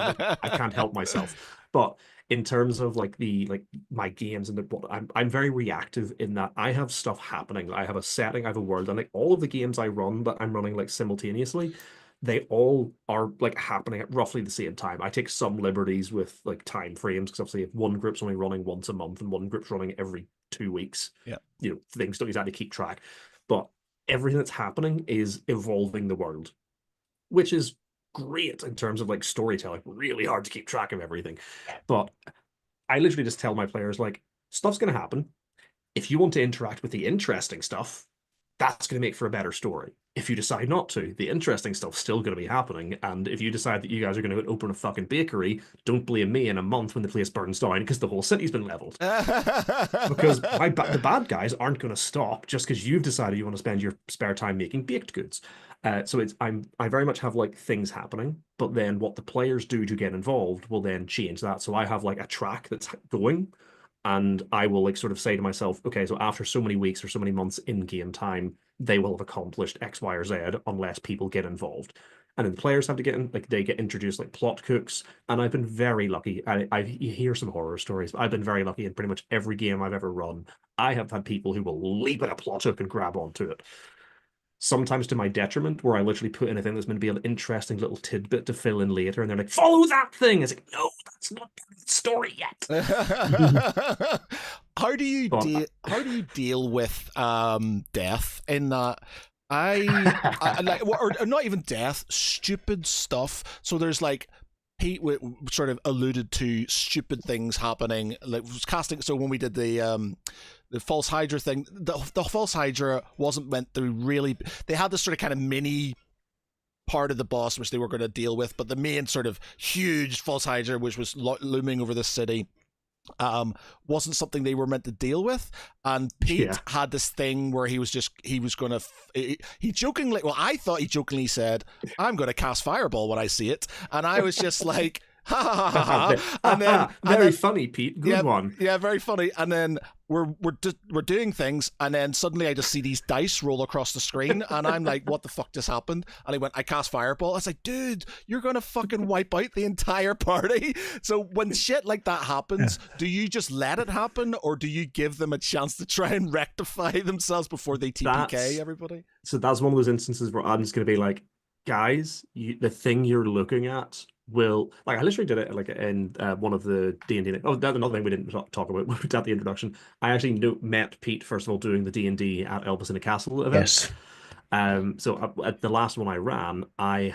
I can't help myself. But in terms of my games and I'm very reactive in that I have stuff happening. I have a setting, I have a world, and like all of the games I run that I'm running like simultaneously, they all are like happening at roughly the same time. I take some liberties with like time frames, because obviously if one group's only running once a month and one group's running every 2 weeks, things don't exactly keep track. But everything that's happening is evolving the world, which is great in terms of like storytelling. Really hard to keep track of everything. But I literally just tell my players, like, stuff's going to happen. If you want to interact with the interesting stuff, that's going to make for a better story. If you decide not to, the interesting stuff's still going to be happening. And if you decide that you guys are going to open a fucking bakery, don't blame me in a month when the place burns down because the whole city's been leveled. Because the bad guys aren't going to stop just because you've decided you want to spend your spare time making baked goods. So I very much have like things happening, but then what the players do to get involved will then change that. So I have like a track that's going, and I will like sort of say to myself, okay, so after so many weeks or so many months in game time, they will have accomplished X, Y, or Z unless people get involved. And then the players have to get in, like they get introduced like plot hooks. And I've been very lucky. You hear some horror stories, but I've been very lucky in pretty much every game I've ever run. I have had people who will leap at a plot hook and grab onto it. Sometimes to my detriment, where I literally put in a thing that's meant to be an interesting little tidbit to fill in later, and they're like, follow that thing. It's like, no, that's not part of the story yet. How do you deal with death in that? I like, or not even death, stupid stuff. So there's like, Pete sort of alluded to stupid things happening, like was casting. So when we did the false Hydra thing, the false Hydra wasn't meant to really. They had this sort of kind of mini part of the boss which they were going to deal with, but the main sort of huge false Hydra, which was looming over the city, wasn't something they were meant to deal with. And Pete had this thing where he was gonna he jokingly, well, I thought he jokingly said, I'm gonna cast fireball when I see it, and I was just like, ha ha ha ha. And then very funny, Pete. Good one. Yeah, very funny. And then we're doing things, and then suddenly I just see these dice roll across the screen, and I'm like, what the fuck just happened? And he went, I cast fireball. I was like, dude, you're gonna fucking wipe out the entire party. So when shit like that happens, do you just let it happen, or do you give them a chance to try and rectify themselves before they TPK everybody? So that's one of those instances where I'm just gonna be like, guys, the thing you're looking at will, like, I literally did it like in one of the D&D. Oh, that's another thing we didn't talk about at the introduction. I actually met Pete first of all doing the D&D at Elvis in a Castle event. Yes. So at the last one I ran, I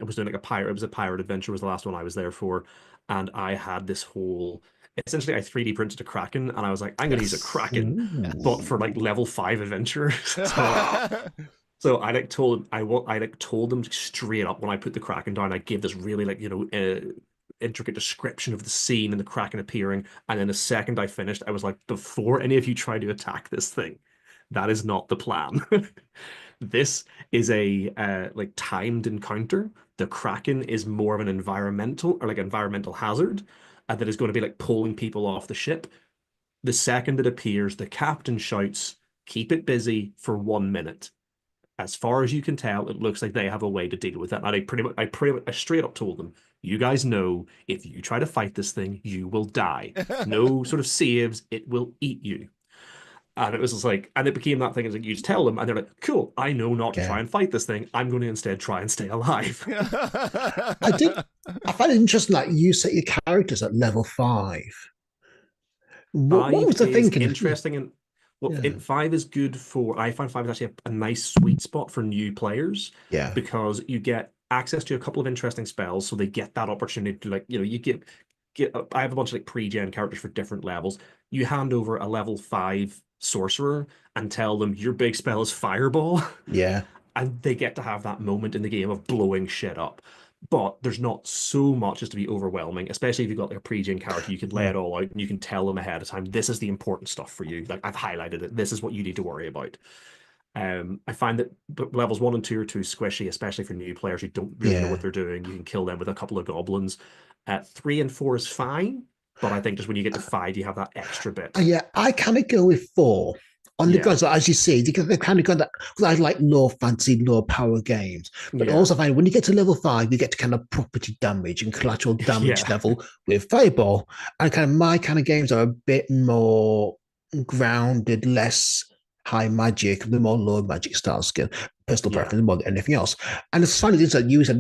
was doing like a pirate. It was a pirate adventure. Was the last one I was there for, and I had this whole. Essentially, I 3D printed a Kraken, and I was like, I'm going to use a Yes. Kraken, but for like level 5 adventure. So I like told them straight up when I put the Kraken down. I gave this really like intricate description of the scene and the Kraken appearing, and then the second I finished, I was like, before any of you try to attack this thing, that is not the plan. This is a like timed encounter. The Kraken is more of an environmental hazard that is going to be like pulling people off the ship. The second it appears, the captain shouts, "Keep it busy for 1 minute." As far as you can tell, it looks like they have a way to deal with that. And I straight up told them, you guys know if you try to fight this thing, you will die. No sort of saves, it will eat you. And it was just like, and it became that thing. It's like you just tell them, and they're like, "Cool, I know not to try and fight this thing. I'm going to instead try and stay alive." I find it interesting that you set your characters at level 5. What was the thinking? Interesting, and well, 5 is good for. I find 5 is actually a nice sweet spot for new players. Yeah, because you get access to a couple of interesting spells, so they get that opportunity to like, you get. I have a bunch of like pre-gen characters for different levels. You hand over a level 5 sorcerer and tell them your big spell is fireball. yeah, And they get to have that moment in the game of blowing shit up. But there's not so much as to be overwhelming, especially if you've got like a pre-gen character. You can lay it all out and you can tell them ahead of time, this is the important stuff for you. Like I've highlighted it. This is what you need to worry about. I find that levels 1 and 2 are too squishy, especially for new players who don't really know what they're doing. You can kill them with a couple of goblins. 3 and 4 is fine, but I think just when you get to 5, you have that extra bit. Yeah, I kind of go with 4 on the grounds, as you see, because they've kind of got that. Because I like low fantasy, low power games, but also find when you get to level 5, you get to kind of property damage and collateral damage level with fireball, and kind of my kind of games are a bit more grounded, less high magic, the more low magic style skill, personal preference more than anything else. And it's funny is that you said,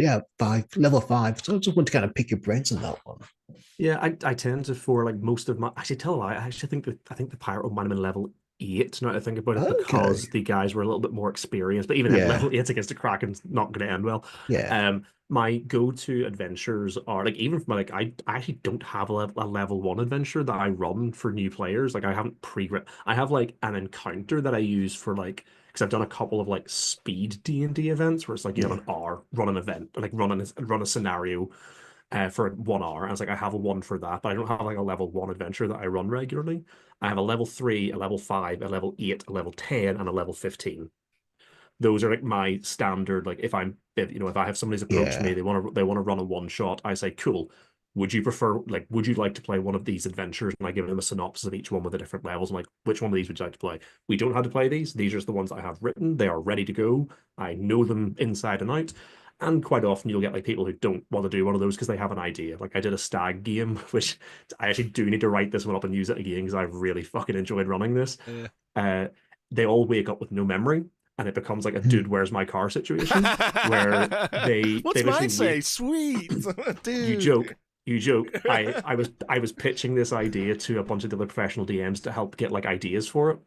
level 5. So I just want to kind of pick your brains on that one. Yeah, I tend to for like most of my actually tell a lie. I actually think the pirate one might have been level 8 now to think about it, because the guys were a little bit more experienced. But even at level 8 against the Kraken's not going to end well. My go-to adventures are like, even from like I actually don't have a level 1 adventure that I run for new players. Like I haven't I have like an encounter that I use for like, because I've done a couple of like speed D&D events where it's like you have an hour, run an event, like run a scenario for 1 hour. And it's like I have a one for that, but I don't have like a level 1 adventure that I run regularly. I have a level 3, a level 5, a level 8, a level 10, and a level 15. Those are like my standard. Like if I have somebody's approached me, they want to run a one shot, I say, cool. Would you like to play one of these adventures? And I give them a synopsis of each one with the different levels. I'm like, which one of these would you like to play? We don't have to play these. These are just the ones I have written. They are ready to go. I know them inside and out. And quite often you'll get like people who don't want to do one of those because they have an idea. Like I did a stag game, which I actually do need to write this one up and use it again because I've really fucking enjoyed running this. They all wake up with no memory, and it becomes like a dude, where's my car situation where What's mine say? Sweet. Dude. You joke. I was pitching this idea to a bunch of the other professional DMs to help get like ideas for it.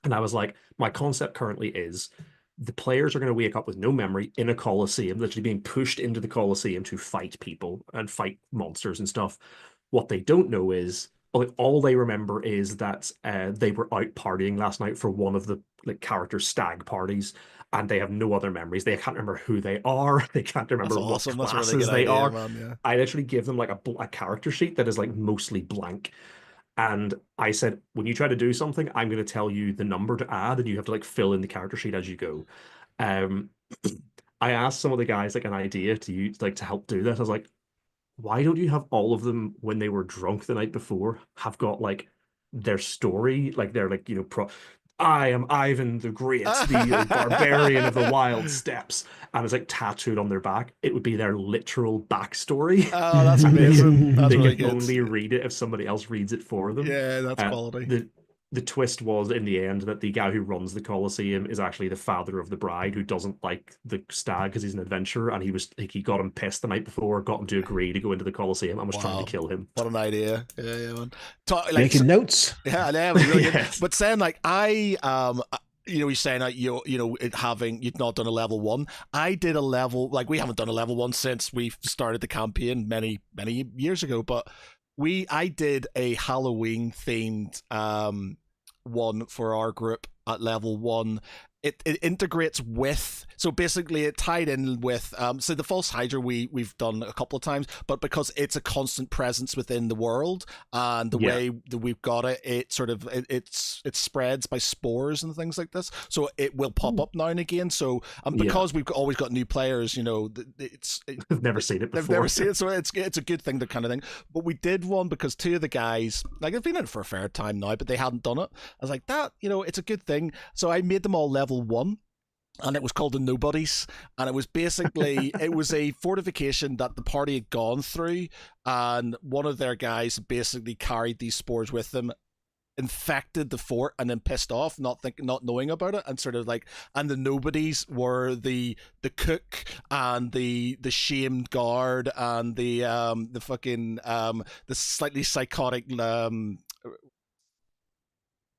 And I was like, my concept currently is the players are going to wake up with no memory in a coliseum, literally being pushed into the coliseum to fight people and fight monsters and stuff. What they don't know is, all they remember is that they were out partying last night for one of the like character stag parties, and they have no other memories. They can't remember who they are. They can't remember what classes really they are. Man, yeah. I literally give them like a character sheet that is like mostly blank. And I said, when you try to do something, I'm going to tell you the number to add, and you have to like fill in the character sheet as you go. I asked some of the guys like an idea to use, like to help do this. I was like, why don't you have all of them when they were drunk the night before have got like their story, like they're like, I am Ivan the Great, the barbarian of the wild steppes, and it's like tattooed on their back. It would be their literal backstory. Oh, that's amazing. That's they really can good. only read it if somebody else reads it for them. Yeah, that's quality. The twist was in the end that the guy who runs the Colosseum is actually the father of the bride, who doesn't like the stag because he's an adventurer, and he got him pissed the night before, got him to agree to go into the Colosseum, and was trying to kill him. What an idea! Yeah, man. Making notes. Yeah, really good. But saying like I you're saying that you'd not done a level 1. I did a level, like, we haven't done a level 1 since we started the campaign many years ago, but I did a Halloween themed one for our group at level 1. It integrates with, so basically it tied in with so the False Hydra we've done a couple of times, but because it's a constant presence within the world, and the way that we've got it, it sort of it spreads by spores and things like this, so it will pop up now and again. So because we've always got new players, they've never seen it before. They've never seen it, so it's a good thing, to kind of thing. But we did one because 2 of the guys, like, they've been in it for a fair time now, but they hadn't done it. I was like, that, it's a good thing. So I made them all level 1, and it was called the Nobodies, and it was basically it was a fortification that the party had gone through, and one of their guys basically carried these spores with them, infected the fort, and then pissed off, not knowing about it, and sort of like, and the Nobodies were the cook and the shamed guard and the fucking the slightly psychotic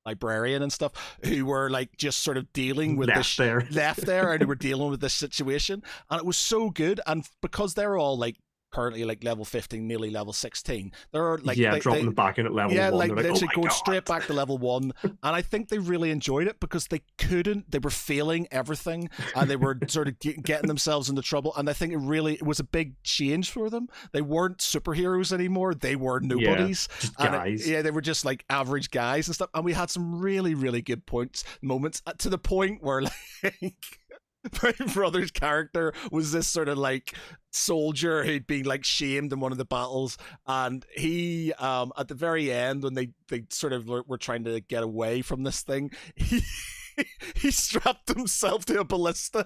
librarian and stuff, who were like just sort of dealing with left there and who were dealing with this situation. And it was so good, and because they're all like currently like level 15, nearly level 16, they're like dropping them back in at level 1, like literally going straight back to level 1. And I think they really enjoyed it because they were failing everything, and they were sort of getting themselves into trouble, and I think it was a big change for them. They weren't superheroes anymore, they were nobodies, just guys. They were just like average guys and stuff, and we had some really, really good moments, to the point where like my brother's character was this sort of like soldier who'd been like shamed in one of the battles, and he at the very end, when they sort of were trying to get away from this thing, he strapped himself to a ballista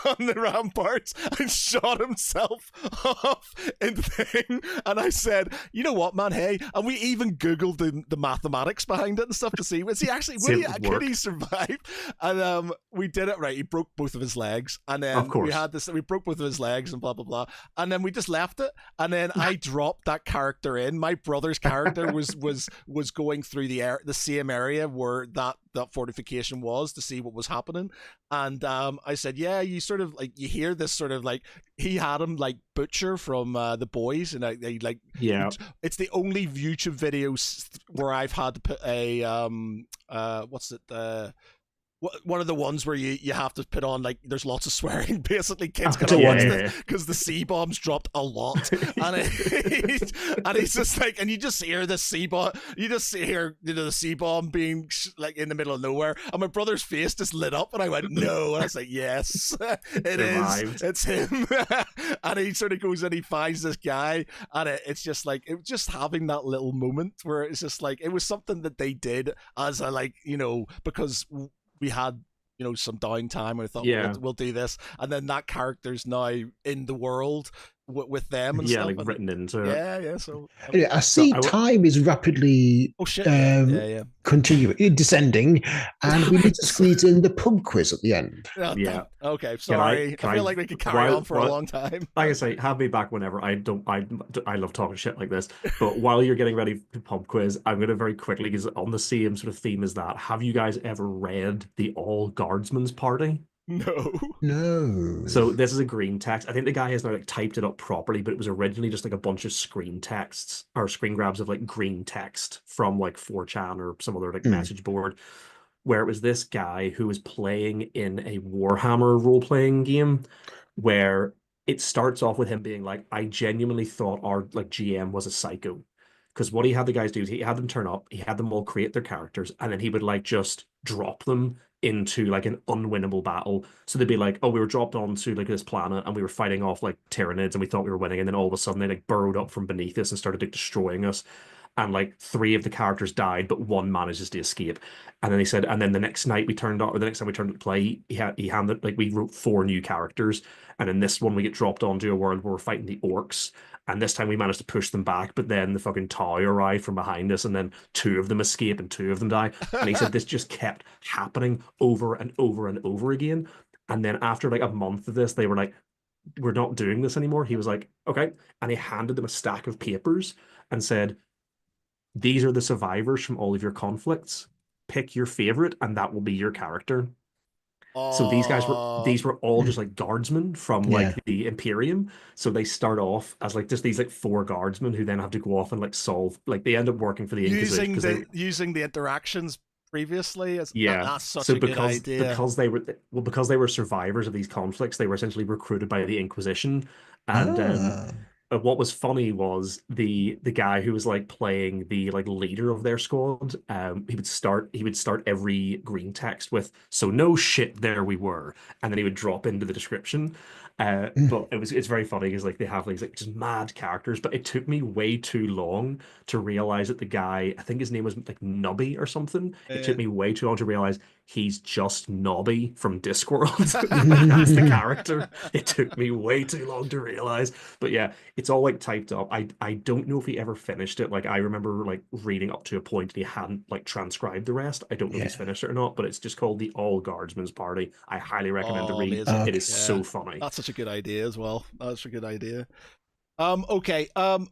on the ramparts and shot himself off in the thing. And I said, you know what, man, hey, and we even googled the mathematics behind it and stuff to see, could he survive? And we did it right. He broke both of his legs, and then we broke both of his legs and blah blah blah, and then we just left it. And then I dropped that character in. My brother's character was going through the same area where that fortification was, to see what was happening. And I said, yeah, you sort of like, you hear this sort of like, he had him like Butcher from The Boys, and they like, it's the only YouTube videos where I've had to put a one of the ones where you have to put on, like, there's lots of swearing, basically kids gonna watch this because the C-bombs dropped a lot. And he's just like, and you just hear the C-bomb, the C-bomb being like in the middle of nowhere, and my brother's face just lit up, and I went, no, and I was like, yes, it's him. And he sort of goes and he finds this guy, and it's just like, it was just having that little moment where it's just like, it was something that they did as a, like, because we had some downtime, and we thought, we'll do this, and then that character's now in the world with them and stuff. Like written into it. Yeah. So I see time is rapidly continuing, descending, and we need to squeeze in the pub quiz at the end. Okay, sorry. I feel like we could carry on for a long time. Like I say, have me back whenever. I love talking shit like this. But while you're getting ready for pub quiz, I'm going to very quickly, because on the same sort of theme as that, have you guys ever read The All Guardsmen's Party? No. So this is a green text. I think the guy has now like typed it up properly, but it was originally just like a bunch of screen texts or screen grabs of like green text from like 4chan or some other like message board, where it was this guy who was playing in a Warhammer role-playing game, where it starts off with him being like, I genuinely thought our like GM was a psycho. Because what he had the guys do is he had them turn up, he had them all create their characters, and then he would like just drop them into like an unwinnable battle. So they'd be like, oh, we were dropped onto like this planet and we were fighting off like Tyranids and we thought we were winning, and then all of a sudden they like burrowed up from beneath us and started like destroying us. And like 3 of the characters died, but 1 manages to escape. And then he said, and then the next time we turned up to play, he handed, like, we wrote 4 new characters. And in this one, we get dropped onto a world where we're fighting the orcs. And this time we managed to push them back, but then the fucking Tau arrived from behind us, and then 2 of them escape and 2 of them die. And he said this just kept happening over and over and over again. And then after like a month of this, they were like, we're not doing this anymore. He was like, okay. And he handed them a stack of papers and said, these are the survivors from all of your conflicts. pick your favorite, and that will be your character. So Oh, these were all just like guardsmen from Yeah. like the Imperium. So they start off as like just these like four guardsmen who then have to go off and like solve, like they end up working for the Inquisition using because they, using the interactions previously as yeah. that's such So a good idea. because they were survivors of these conflicts, they were essentially recruited by the Inquisition. And Ah. what was funny was the guy who was like playing the like leader of their squad. He would start every green text with "So no shit, there we were," and then he would drop into the description. But it's very funny because like they have these like just mad characters. But it took me way too long to realize that the guy, I think his name was like Nubby or something. It Yeah. took me way too long to realize he's just Nobby from Discworld. Like that's the character. It took me way too long to realize. But yeah, it's all like typed up. I don't know if he ever finished it. Like I remember like reading up to a point and he hadn't like transcribed the rest. I don't know if he's Yeah. finished it or not, but it's just called the All Guardsmen's Party. I highly recommend the Oh, read. amazing. It is Yeah. so funny. That's such a good idea as well. That's a good idea. Okay.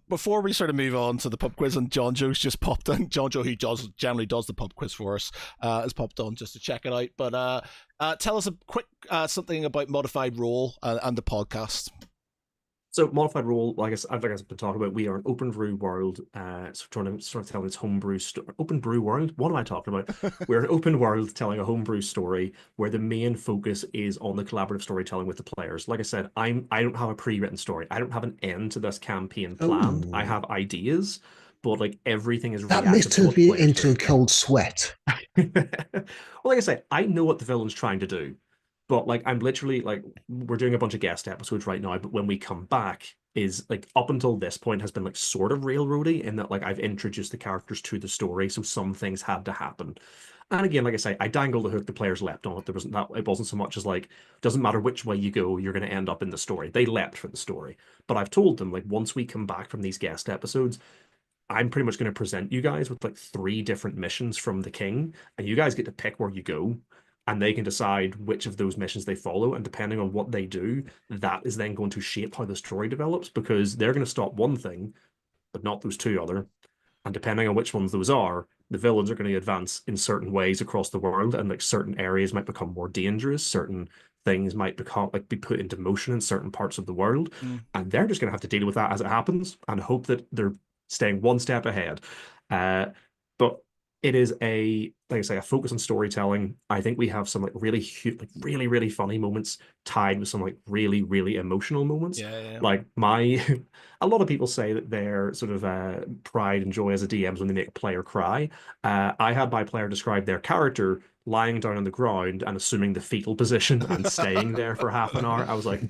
Before we sort of move on to the pub quiz, and John Joe's just popped in. John Joe, who generally does the pub quiz for us, has popped on just to check it out. But tell us a quick something about Modified Role and the podcast. So modified role, like I've been talking about, we are an open brew world. So trying to sort of tell this homebrew open brew world. What am I talking about? We're an open world telling a homebrew story where the main focus is on the collaborative storytelling with the players. Like I said, I don't have a pre-written story. I don't have an end to this campaign planned. I Oh, have ideas, but like everything is that makes reactive to what the me players into a do. cold sweat. Well, like I say, I know what the villain's trying to do, but like I'm literally like we're doing a bunch of guest episodes right now, but when we come back is like up until this point has been like sort of railroady in that like I've introduced the characters to the story, so some things had to happen. And again, like I say, I dangled the hook the players leapt on it. There wasn't that it wasn't so much as like doesn't matter which way you go, you're going to end up in the story. They leapt for the story. But I've told them like once we come back from these guest episodes, I'm pretty much going to present you guys with like three different missions from the king, and you guys get to pick where you go, and they can decide which of those missions they follow. And depending on what they do, that is then going to shape how the story develops because they're going to stop one thing, but not those two other. And depending on which ones those are, the villains are going to advance in certain ways across the world, and like certain areas might become more dangerous, certain things might become like be put into motion in certain parts of the world, Mm. and they're just going to have to deal with that as it happens and hope that they're staying one step ahead. But it is a like I say a focus on storytelling. I think we have some like really funny moments tied with some like really emotional moments. Yeah, yeah. Like my a lot of people say that their sort of pride and joy as a DM is when they make a player cry. I had my player describe their character lying down on the ground and assuming the fetal position and staying there for half an hour. I was like,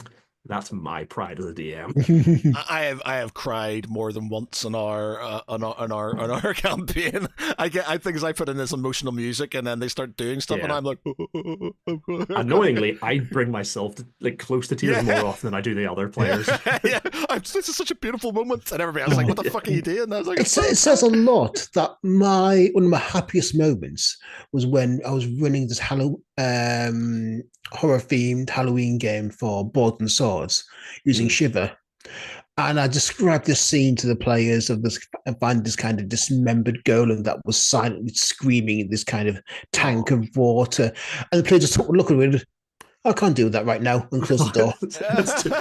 that's my pride as a DM. I have cried more than once on our campaign. I think as I put in this emotional music and then they start doing stuff and Yeah. I'm like Annoyingly, I bring myself to, like close to tears more yeah. often than I do the other players. Yeah, this is such a beautiful moment, and everybody else like, "What the fuck are you doing?" And I was like, It says a lot that one of my happiest moments was when I was running this horror themed Halloween game for Board and Swords using Mm. Shiver. And I described this scene to the players of this find this kind of dismembered golem that was silently screaming in this kind of tank Aw. of water. And the players just look at it. I can't do that right now and close the door.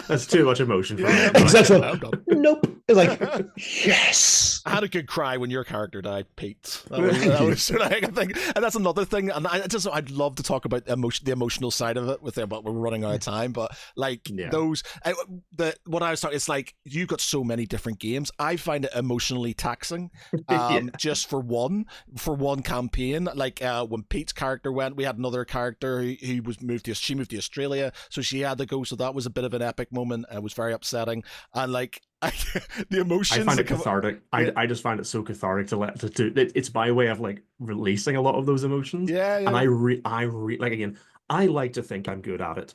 That's too much emotion for yeah, me. I'm like, Exactly. I'm done. Nope. It's like, yes. I had a good cry when your character died, Pete. Thank you. Like, I think, and that's another thing. And I'd love to talk about the emotional side of it with them, but we're running out of time. But like Yeah. what I was talking, it's like you've got so many different games. I find it emotionally taxing, Yeah. just for one campaign. Like when Pete's character went, we had another character who was she moved to Australia, so she had to go. So that was a bit of an epic moment. It was very upsetting, and like. The emotions. I find it cathartic. I just find it so cathartic to do. It's my way of like releasing a lot of those emotions. Yeah, And yeah. like again, I like to think I'm good at it.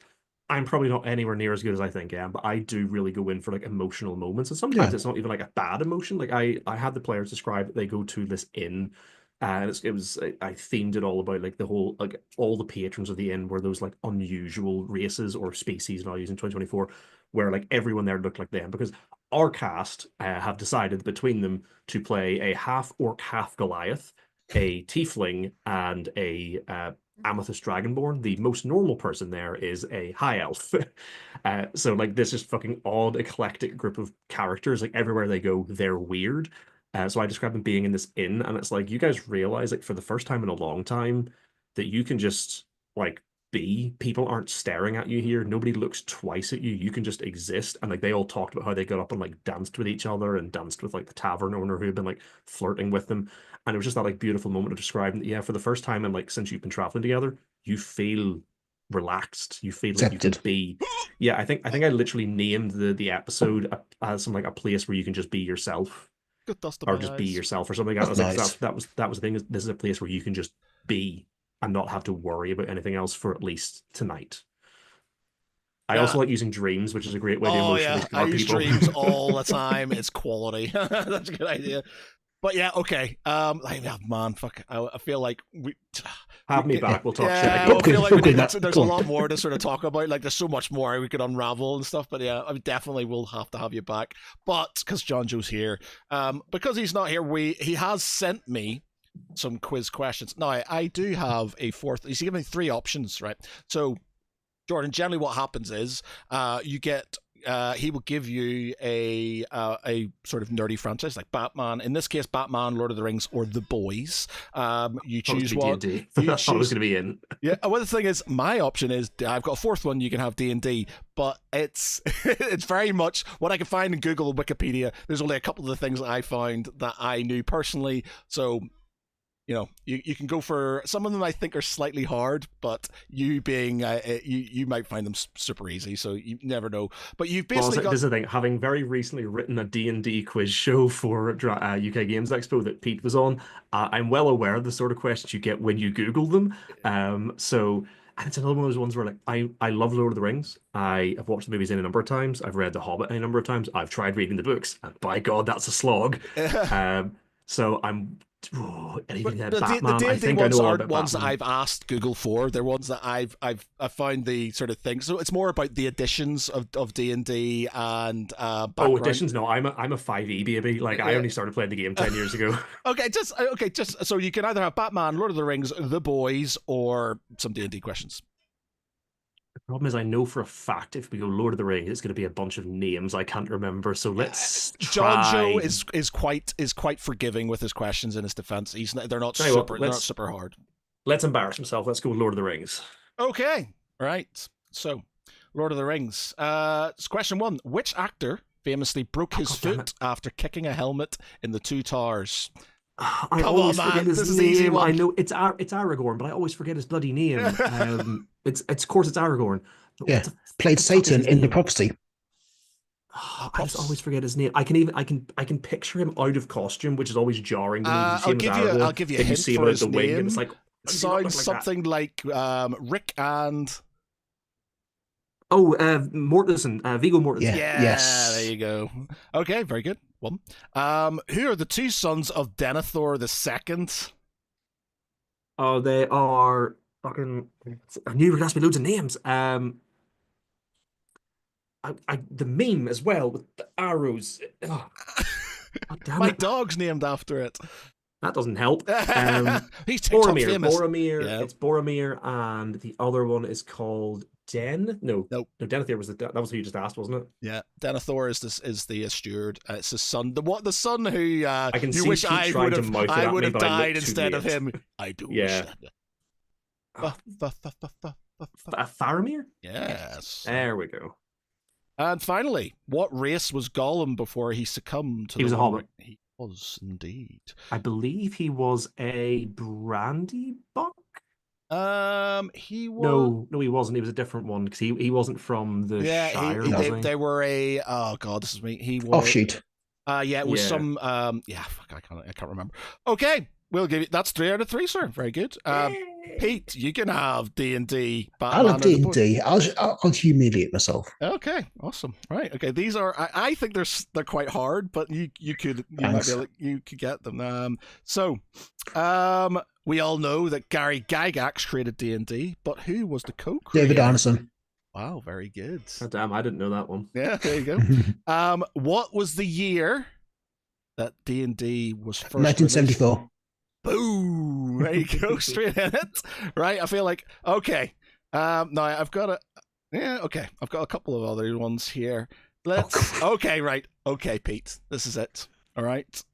I'm probably not anywhere near as good as I think I am, but I do really go in for like emotional moments. And sometimes Yeah. it's not even like a bad emotion. Like I had the players describe that they go to this inn. And I themed it all about like the whole like all the patrons of the inn were those like unusual races or species now using 2024 where like everyone there looked like them because our cast have decided between them to play a half orc, half Goliath, a tiefling, and a amethyst dragonborn. The most normal person there is a high elf. So like this is fucking odd, eclectic group of characters. Like everywhere they go, they're weird. So I describe them being in this inn, and it's like you guys realize, like for the first time in a long time, that you can just like be. People aren't staring at you here. Nobody looks twice at you. You can just exist. And like they all talked about how they got up and like danced with each other and danced with like the tavern owner who had been like flirting with them. And it was just that like beautiful moment of describing that, yeah, for the first time and like since you've been traveling together, you feel relaxed. You feel like you can be. Yeah, I literally named the episode as some like a place where you can just be yourself. Good dust or just be yourself or something. That's nice. That was the thing. This is a place where you can just be and not have to worry about anything else for at least tonight. I also like using dreams, which is a great way to emotionally scar I use people. dreams all the time. It's quality. That's a good idea. But yeah, okay. Man, fuck. I feel like we have me back. We'll talk shit. I feel like there's a lot more to sort of talk about. Like, there's so much more we could unravel and stuff. But yeah, I definitely will have to have you back. But because John Joe's here, because he's not here, he has sent me some quiz questions. Now, I do have a fourth. He's given me 3 options, right? So, Jordan, generally what happens is you get. He will give you a sort of nerdy franchise like Batman. In this case, Batman, Lord of the Rings, or The Boys. You choose one. D&D. I thought it was going to be in. Yeah. Well, the thing is, my option is I've got a fourth one. You can have D&D, but it's very much what I can find in Google and Wikipedia. There's only a couple of the things that I found that I knew personally. So, you know, you can go for some of them. I think are slightly hard, but you being you might find them super easy. So you never know. But you've basically got. This is the thing. Having very recently written a D&D quiz show for UK Games Expo that Pete was on, I'm well aware of the sort of questions you get when you Google them. So. And it's another one of those ones where like I love Lord of the Rings. I have watched the movies in a number of times. I've read The Hobbit a number of times. I've tried reading the books, and by God, that's a slog. So I'm. Anything that Batman, the I think I know all about ones Batman. that I've asked Google for. They're ones that I've found the sort of thing. So it's more about the editions of D&D and background. Oh, editions? No, I'm a 5e baby. Like I only started playing the game 10 years ago. Just so you can either have Batman, Lord of the Rings, The Boys, or some D&D questions. The problem is, I know for a fact if we go Lord of the Rings, it's going to be a bunch of names I can't remember. So let's John try. Joe is quite forgiving with his questions in his defense. They're not super hard. Let's embarrass himself. Let's go with Lord of the Rings. Okay, right. So, Lord of the Rings. Question 1: which actor famously broke his foot after kicking a helmet in The Two Towers? I always forget his name. I know it's Aragorn, but I always forget his bloody name. It's of course it's Aragorn. Yeah, played Satan in The Prophecy. I just always forget his name. I can picture him out of costume, which is always jarring to me. I'll give you a hint for his name. And it's like sounds something like Rick and. Oh, Mortensen, Viggo Mortensen. Yeah. Yes. There you go. Okay, very good. One. Who are the 2 sons of Denethor II? Oh, they are fucking. I knew you were gonna ask me loads of names. The meme as well with the arrows. Oh, My dog's named after it. That doesn't help. He's TikTok famous. Boromir. Yeah. It's Boromir, and the other one is called No, Denethor was that was who you just asked, wasn't it? Yeah, Denethor is the steward. It's his son, the son who you wish I would have died instead of him. I do. Yeah. Faramir. Yes. There we go. And finally, what race was Gollum before he succumbed to? He was a hobbit. He was indeed. I believe he was a brandy buck. He was. No, he wasn't. He was a different one because he wasn't from the Shire. They were a. Oh God, this is me. He was offshoot. It was some. Fuck, I can't remember. Okay, we'll give you. That's 3 out of 3, sir. Very good. Pete, you can have D&D. I love D&D. I'll humiliate myself. Okay, awesome. Right. Okay, these are. I think they're quite hard, but you could get them. We all know that Gary Gygax created D&D, but who was the co-creator? David Arneson. Wow, very good. Oh, damn, I didn't know that one. Yeah, there you go. What was the year that D&D was first 1974. released? Boom! There you go, straight in it. Right, I feel like okay. Now I've got a okay. I've got a couple of other ones here. Let's okay, right. Okay, Pete, this is it. All right.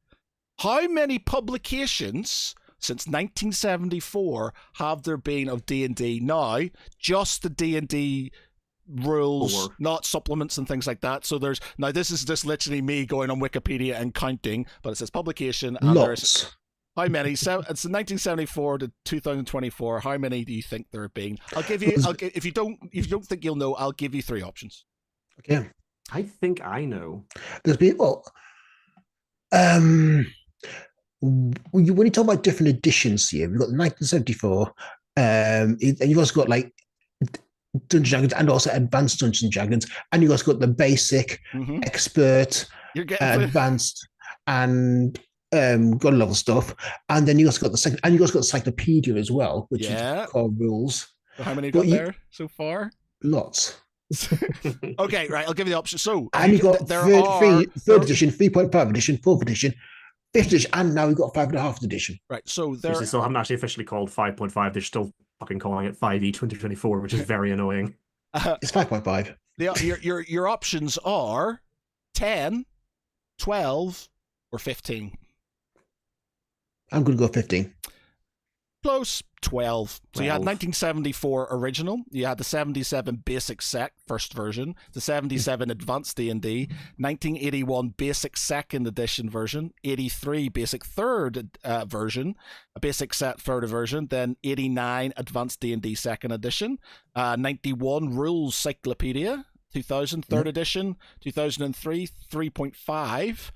How many publications since 1974 have there been of D&D? Now, just the D&D rules, 4. not supplements and things like that. So there's now this is just literally me going on Wikipedia and counting, but it says publication and there's Lots. how many? It's 1974 to 2024. How many do you think there have been? I'll give you. If you don't think you'll know, I'll give you 3 options. Okay. I think I know. There's been when you talk about different editions here, we've got 1974, and you've also got like Dungeons and Dragons and also Advanced Dungeons and Dragons, and you've also got the basic, expert, You're getting advanced, and god level stuff, and then you also got the second, and you also got the Cyclopedia as well, which is core rules. So how many got there so far? Lots. Okay, right. I'll give you the option. So, and you got third edition, 3.5 edition, 4th edition, 5th edition, and now we've got 5.5 edition. Right. So they still haven't actually officially called 5.5. They're still fucking calling it 5e 2024, which is very annoying. It's 5.5. Your options are 10, 12, or 15. I'm going to go 15. Close. 12. So you had 1974 original, you had the 77 basic set first version, the 77 advanced D&D, 1981 basic second edition version, 83 basic third version, a basic set third version, then 89 advanced D&D second edition, 91 rules cyclopedia, 2000 third edition, 2003 3.5,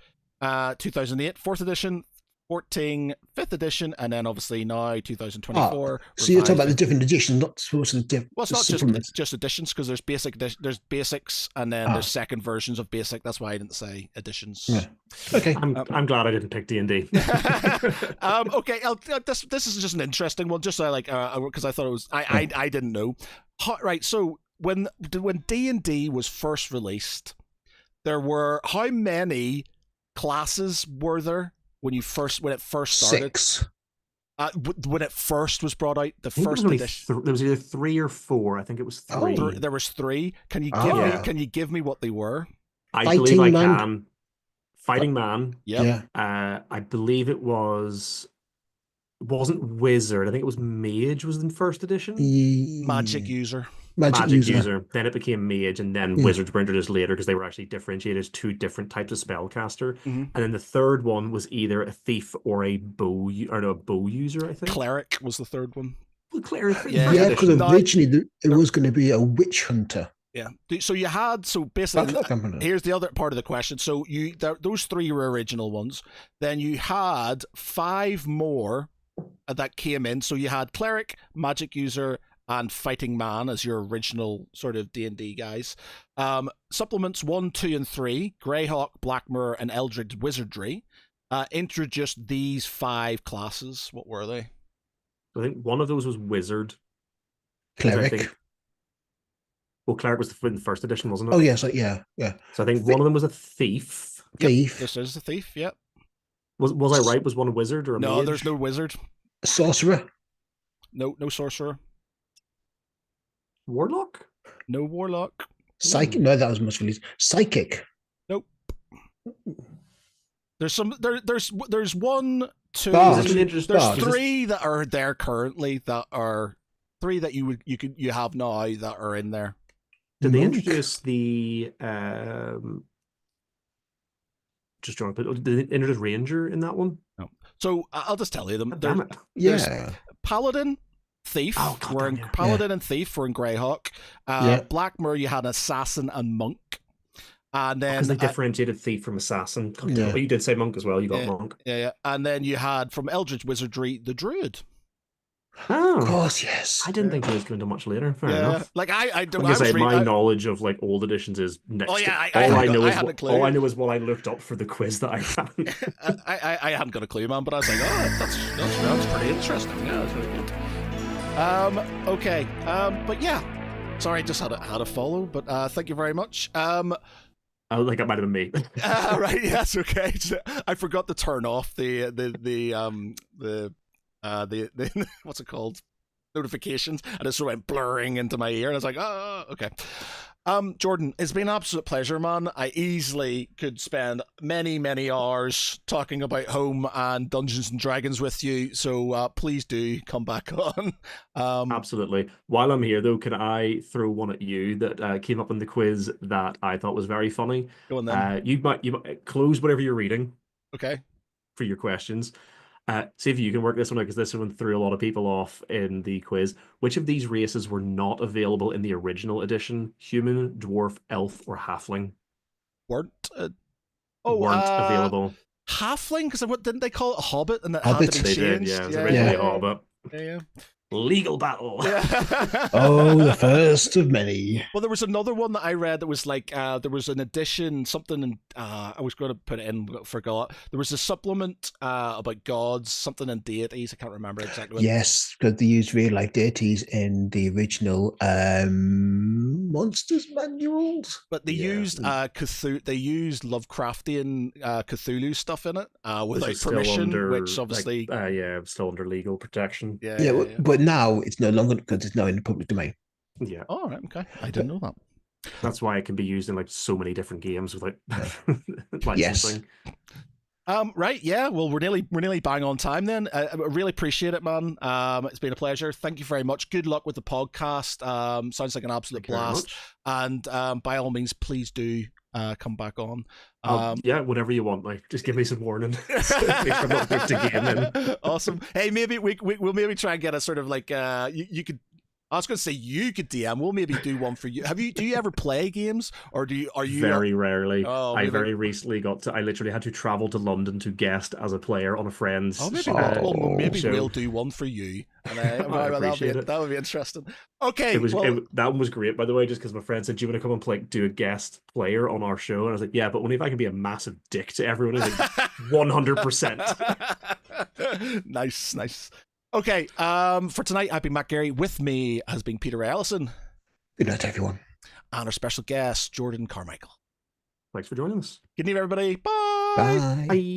2008 fourth edition, 14 5th edition, and then obviously now 2024. So you're talking about the different editions, not supposed to different. Well, it's not just editions, because there's there's basics, and then there's second versions of basic. That's why I didn't say editions. Yeah. Okay, I'm glad I didn't pick D&D. Okay, this is just an interesting one, just because I thought it was I didn't know. Right, so when D&D was first released, there were how many classes were there? When it first started, 6. When it first was brought out, the first edition, there was either 3 or 4. I think it was 3. There was 3. Can you give me what they were? I believe I can. Fighting Man. Yeah. I believe it wasn't Wizard. I think it was Mage was in first edition. Magic User. Magic user. Then it became Mage, and then Wizards were introduced later because they were actually differentiated as 2 different types of spellcaster. And then the third one was either a thief or a bow user, I think. Cleric was the third one. Well, Cleric. Yeah, because originally it was going to be a witch hunter. Yeah. So basically, here's the other part of the question. So those 3 were original ones. Then you had 5 more that came in. So you had Cleric, Magic User, and Fighting Man as your original sort of D&D guys. Supplements 1, 2, and 3, Greyhawk, Blackmoor, and Eldritch Wizardry, introduced these 5 classes. What were they? I think one of those was Wizard. Cleric. Cleric was in the first edition, wasn't it? Oh, yeah. So, yeah. So I think one of them was a thief. Thief. This is a thief, yep. Was I right? Was one a wizard or a No, mage? there's no wizard. Sorcerer. No sorcerer. Warlock? No warlock. Psychic. No, that was much released. Psychic. Nope. There's 1, 2. There's 3 that are there currently. That are 3 that you have now that are in there. Did they introduce the did they introduce Ranger in that one? No. So I'll just tell you them. Damn it. There's Paladin, Thief. Paladin and Thief were in Greyhawk. Blackmoor, you had Assassin and Monk. And then because they differentiated Thief from Assassin. Oh, you did say Monk as well. You got Monk. Yeah. And then you had from Eldritch Wizardry the Druid. Oh, of course, yes. I didn't think it was going to much later. Fair enough. Like I don't. My knowledge of like old editions is next. Oh yeah, all I know is what I looked up for the quiz that I ran. I hadn't got a clue, man. But I was like, that's pretty interesting. Yeah, that's really good. Okay. But yeah. Sorry, I just had a follow. But thank you very much. I think that might have been me. Right. Yes. Okay. I forgot to turn off the the what's it called, notifications, and it sort of went blurring into my ear, and I was like, oh, okay. Jordan, it's been an absolute pleasure, man. I easily could spend many, many hours talking about home and Dungeons and Dragons with you, so please do come back on. Absolutely. While I'm here, though, can I throw one at you that came up in the quiz that I thought was very funny? Go on then. You might close whatever you're reading. Okay. For your questions. See if you can work this one out, because this one threw a lot of people off in the quiz. Which of these races were not available in the original edition? Human, dwarf, elf, or halfling? Weren't available. Halfling, because didn't they call it a hobbit, and that Hobbit. had to be They did, changed? yeah. It was originally a hobbit. Yeah. Legal battle. Yeah. Oh, the first of many. Well, there was another one that I read that was like there was an edition, something, and I was going to put it in, but forgot. There was a supplement about gods, something in deities. I can't remember exactly. Yes, because they used real life deities in the original monsters manuals. But they used Cthulhu. They used Lovecraftian Cthulhu stuff in it without permission, which obviously, still under legal protection. Yeah. But now it's no longer, because it's now in the public domain. Yeah. Oh, right, okay. I didn't know that. That's why it can be used in like so many different games without licensing. Yes. Right, yeah. Well, we're nearly bang on time then. I really appreciate it, man. It's been a pleasure. Thank you very much. Good luck with the podcast. Sounds like an absolute blast. And by all means, please do come back on. Whatever you want. Like, just give me some warning. Make sure I'm not booked again. Awesome. Hey, maybe we'll maybe try and get a sort of like you could. I was going to say you could DM. We'll maybe do one for you. Do you ever play games, or are you very rarely? Oh, I very recently I literally had to travel to London to guest as a player on a friend's. Oh, maybe show. we'll do one for you. And that would be interesting. Okay, that one was great, by the way, just because my friend said, "Do you want to come and do a guest player on our show?" And I was like, "Yeah, but only if I can be a massive dick to everyone." I was like, 100%. Nice. Okay, for tonight, I've been Matt Gary. With me has been Peter Ellison. Good night, everyone. And our special guest, Jordan Carmichael. Thanks for joining us. Good night, everybody. Bye. Bye.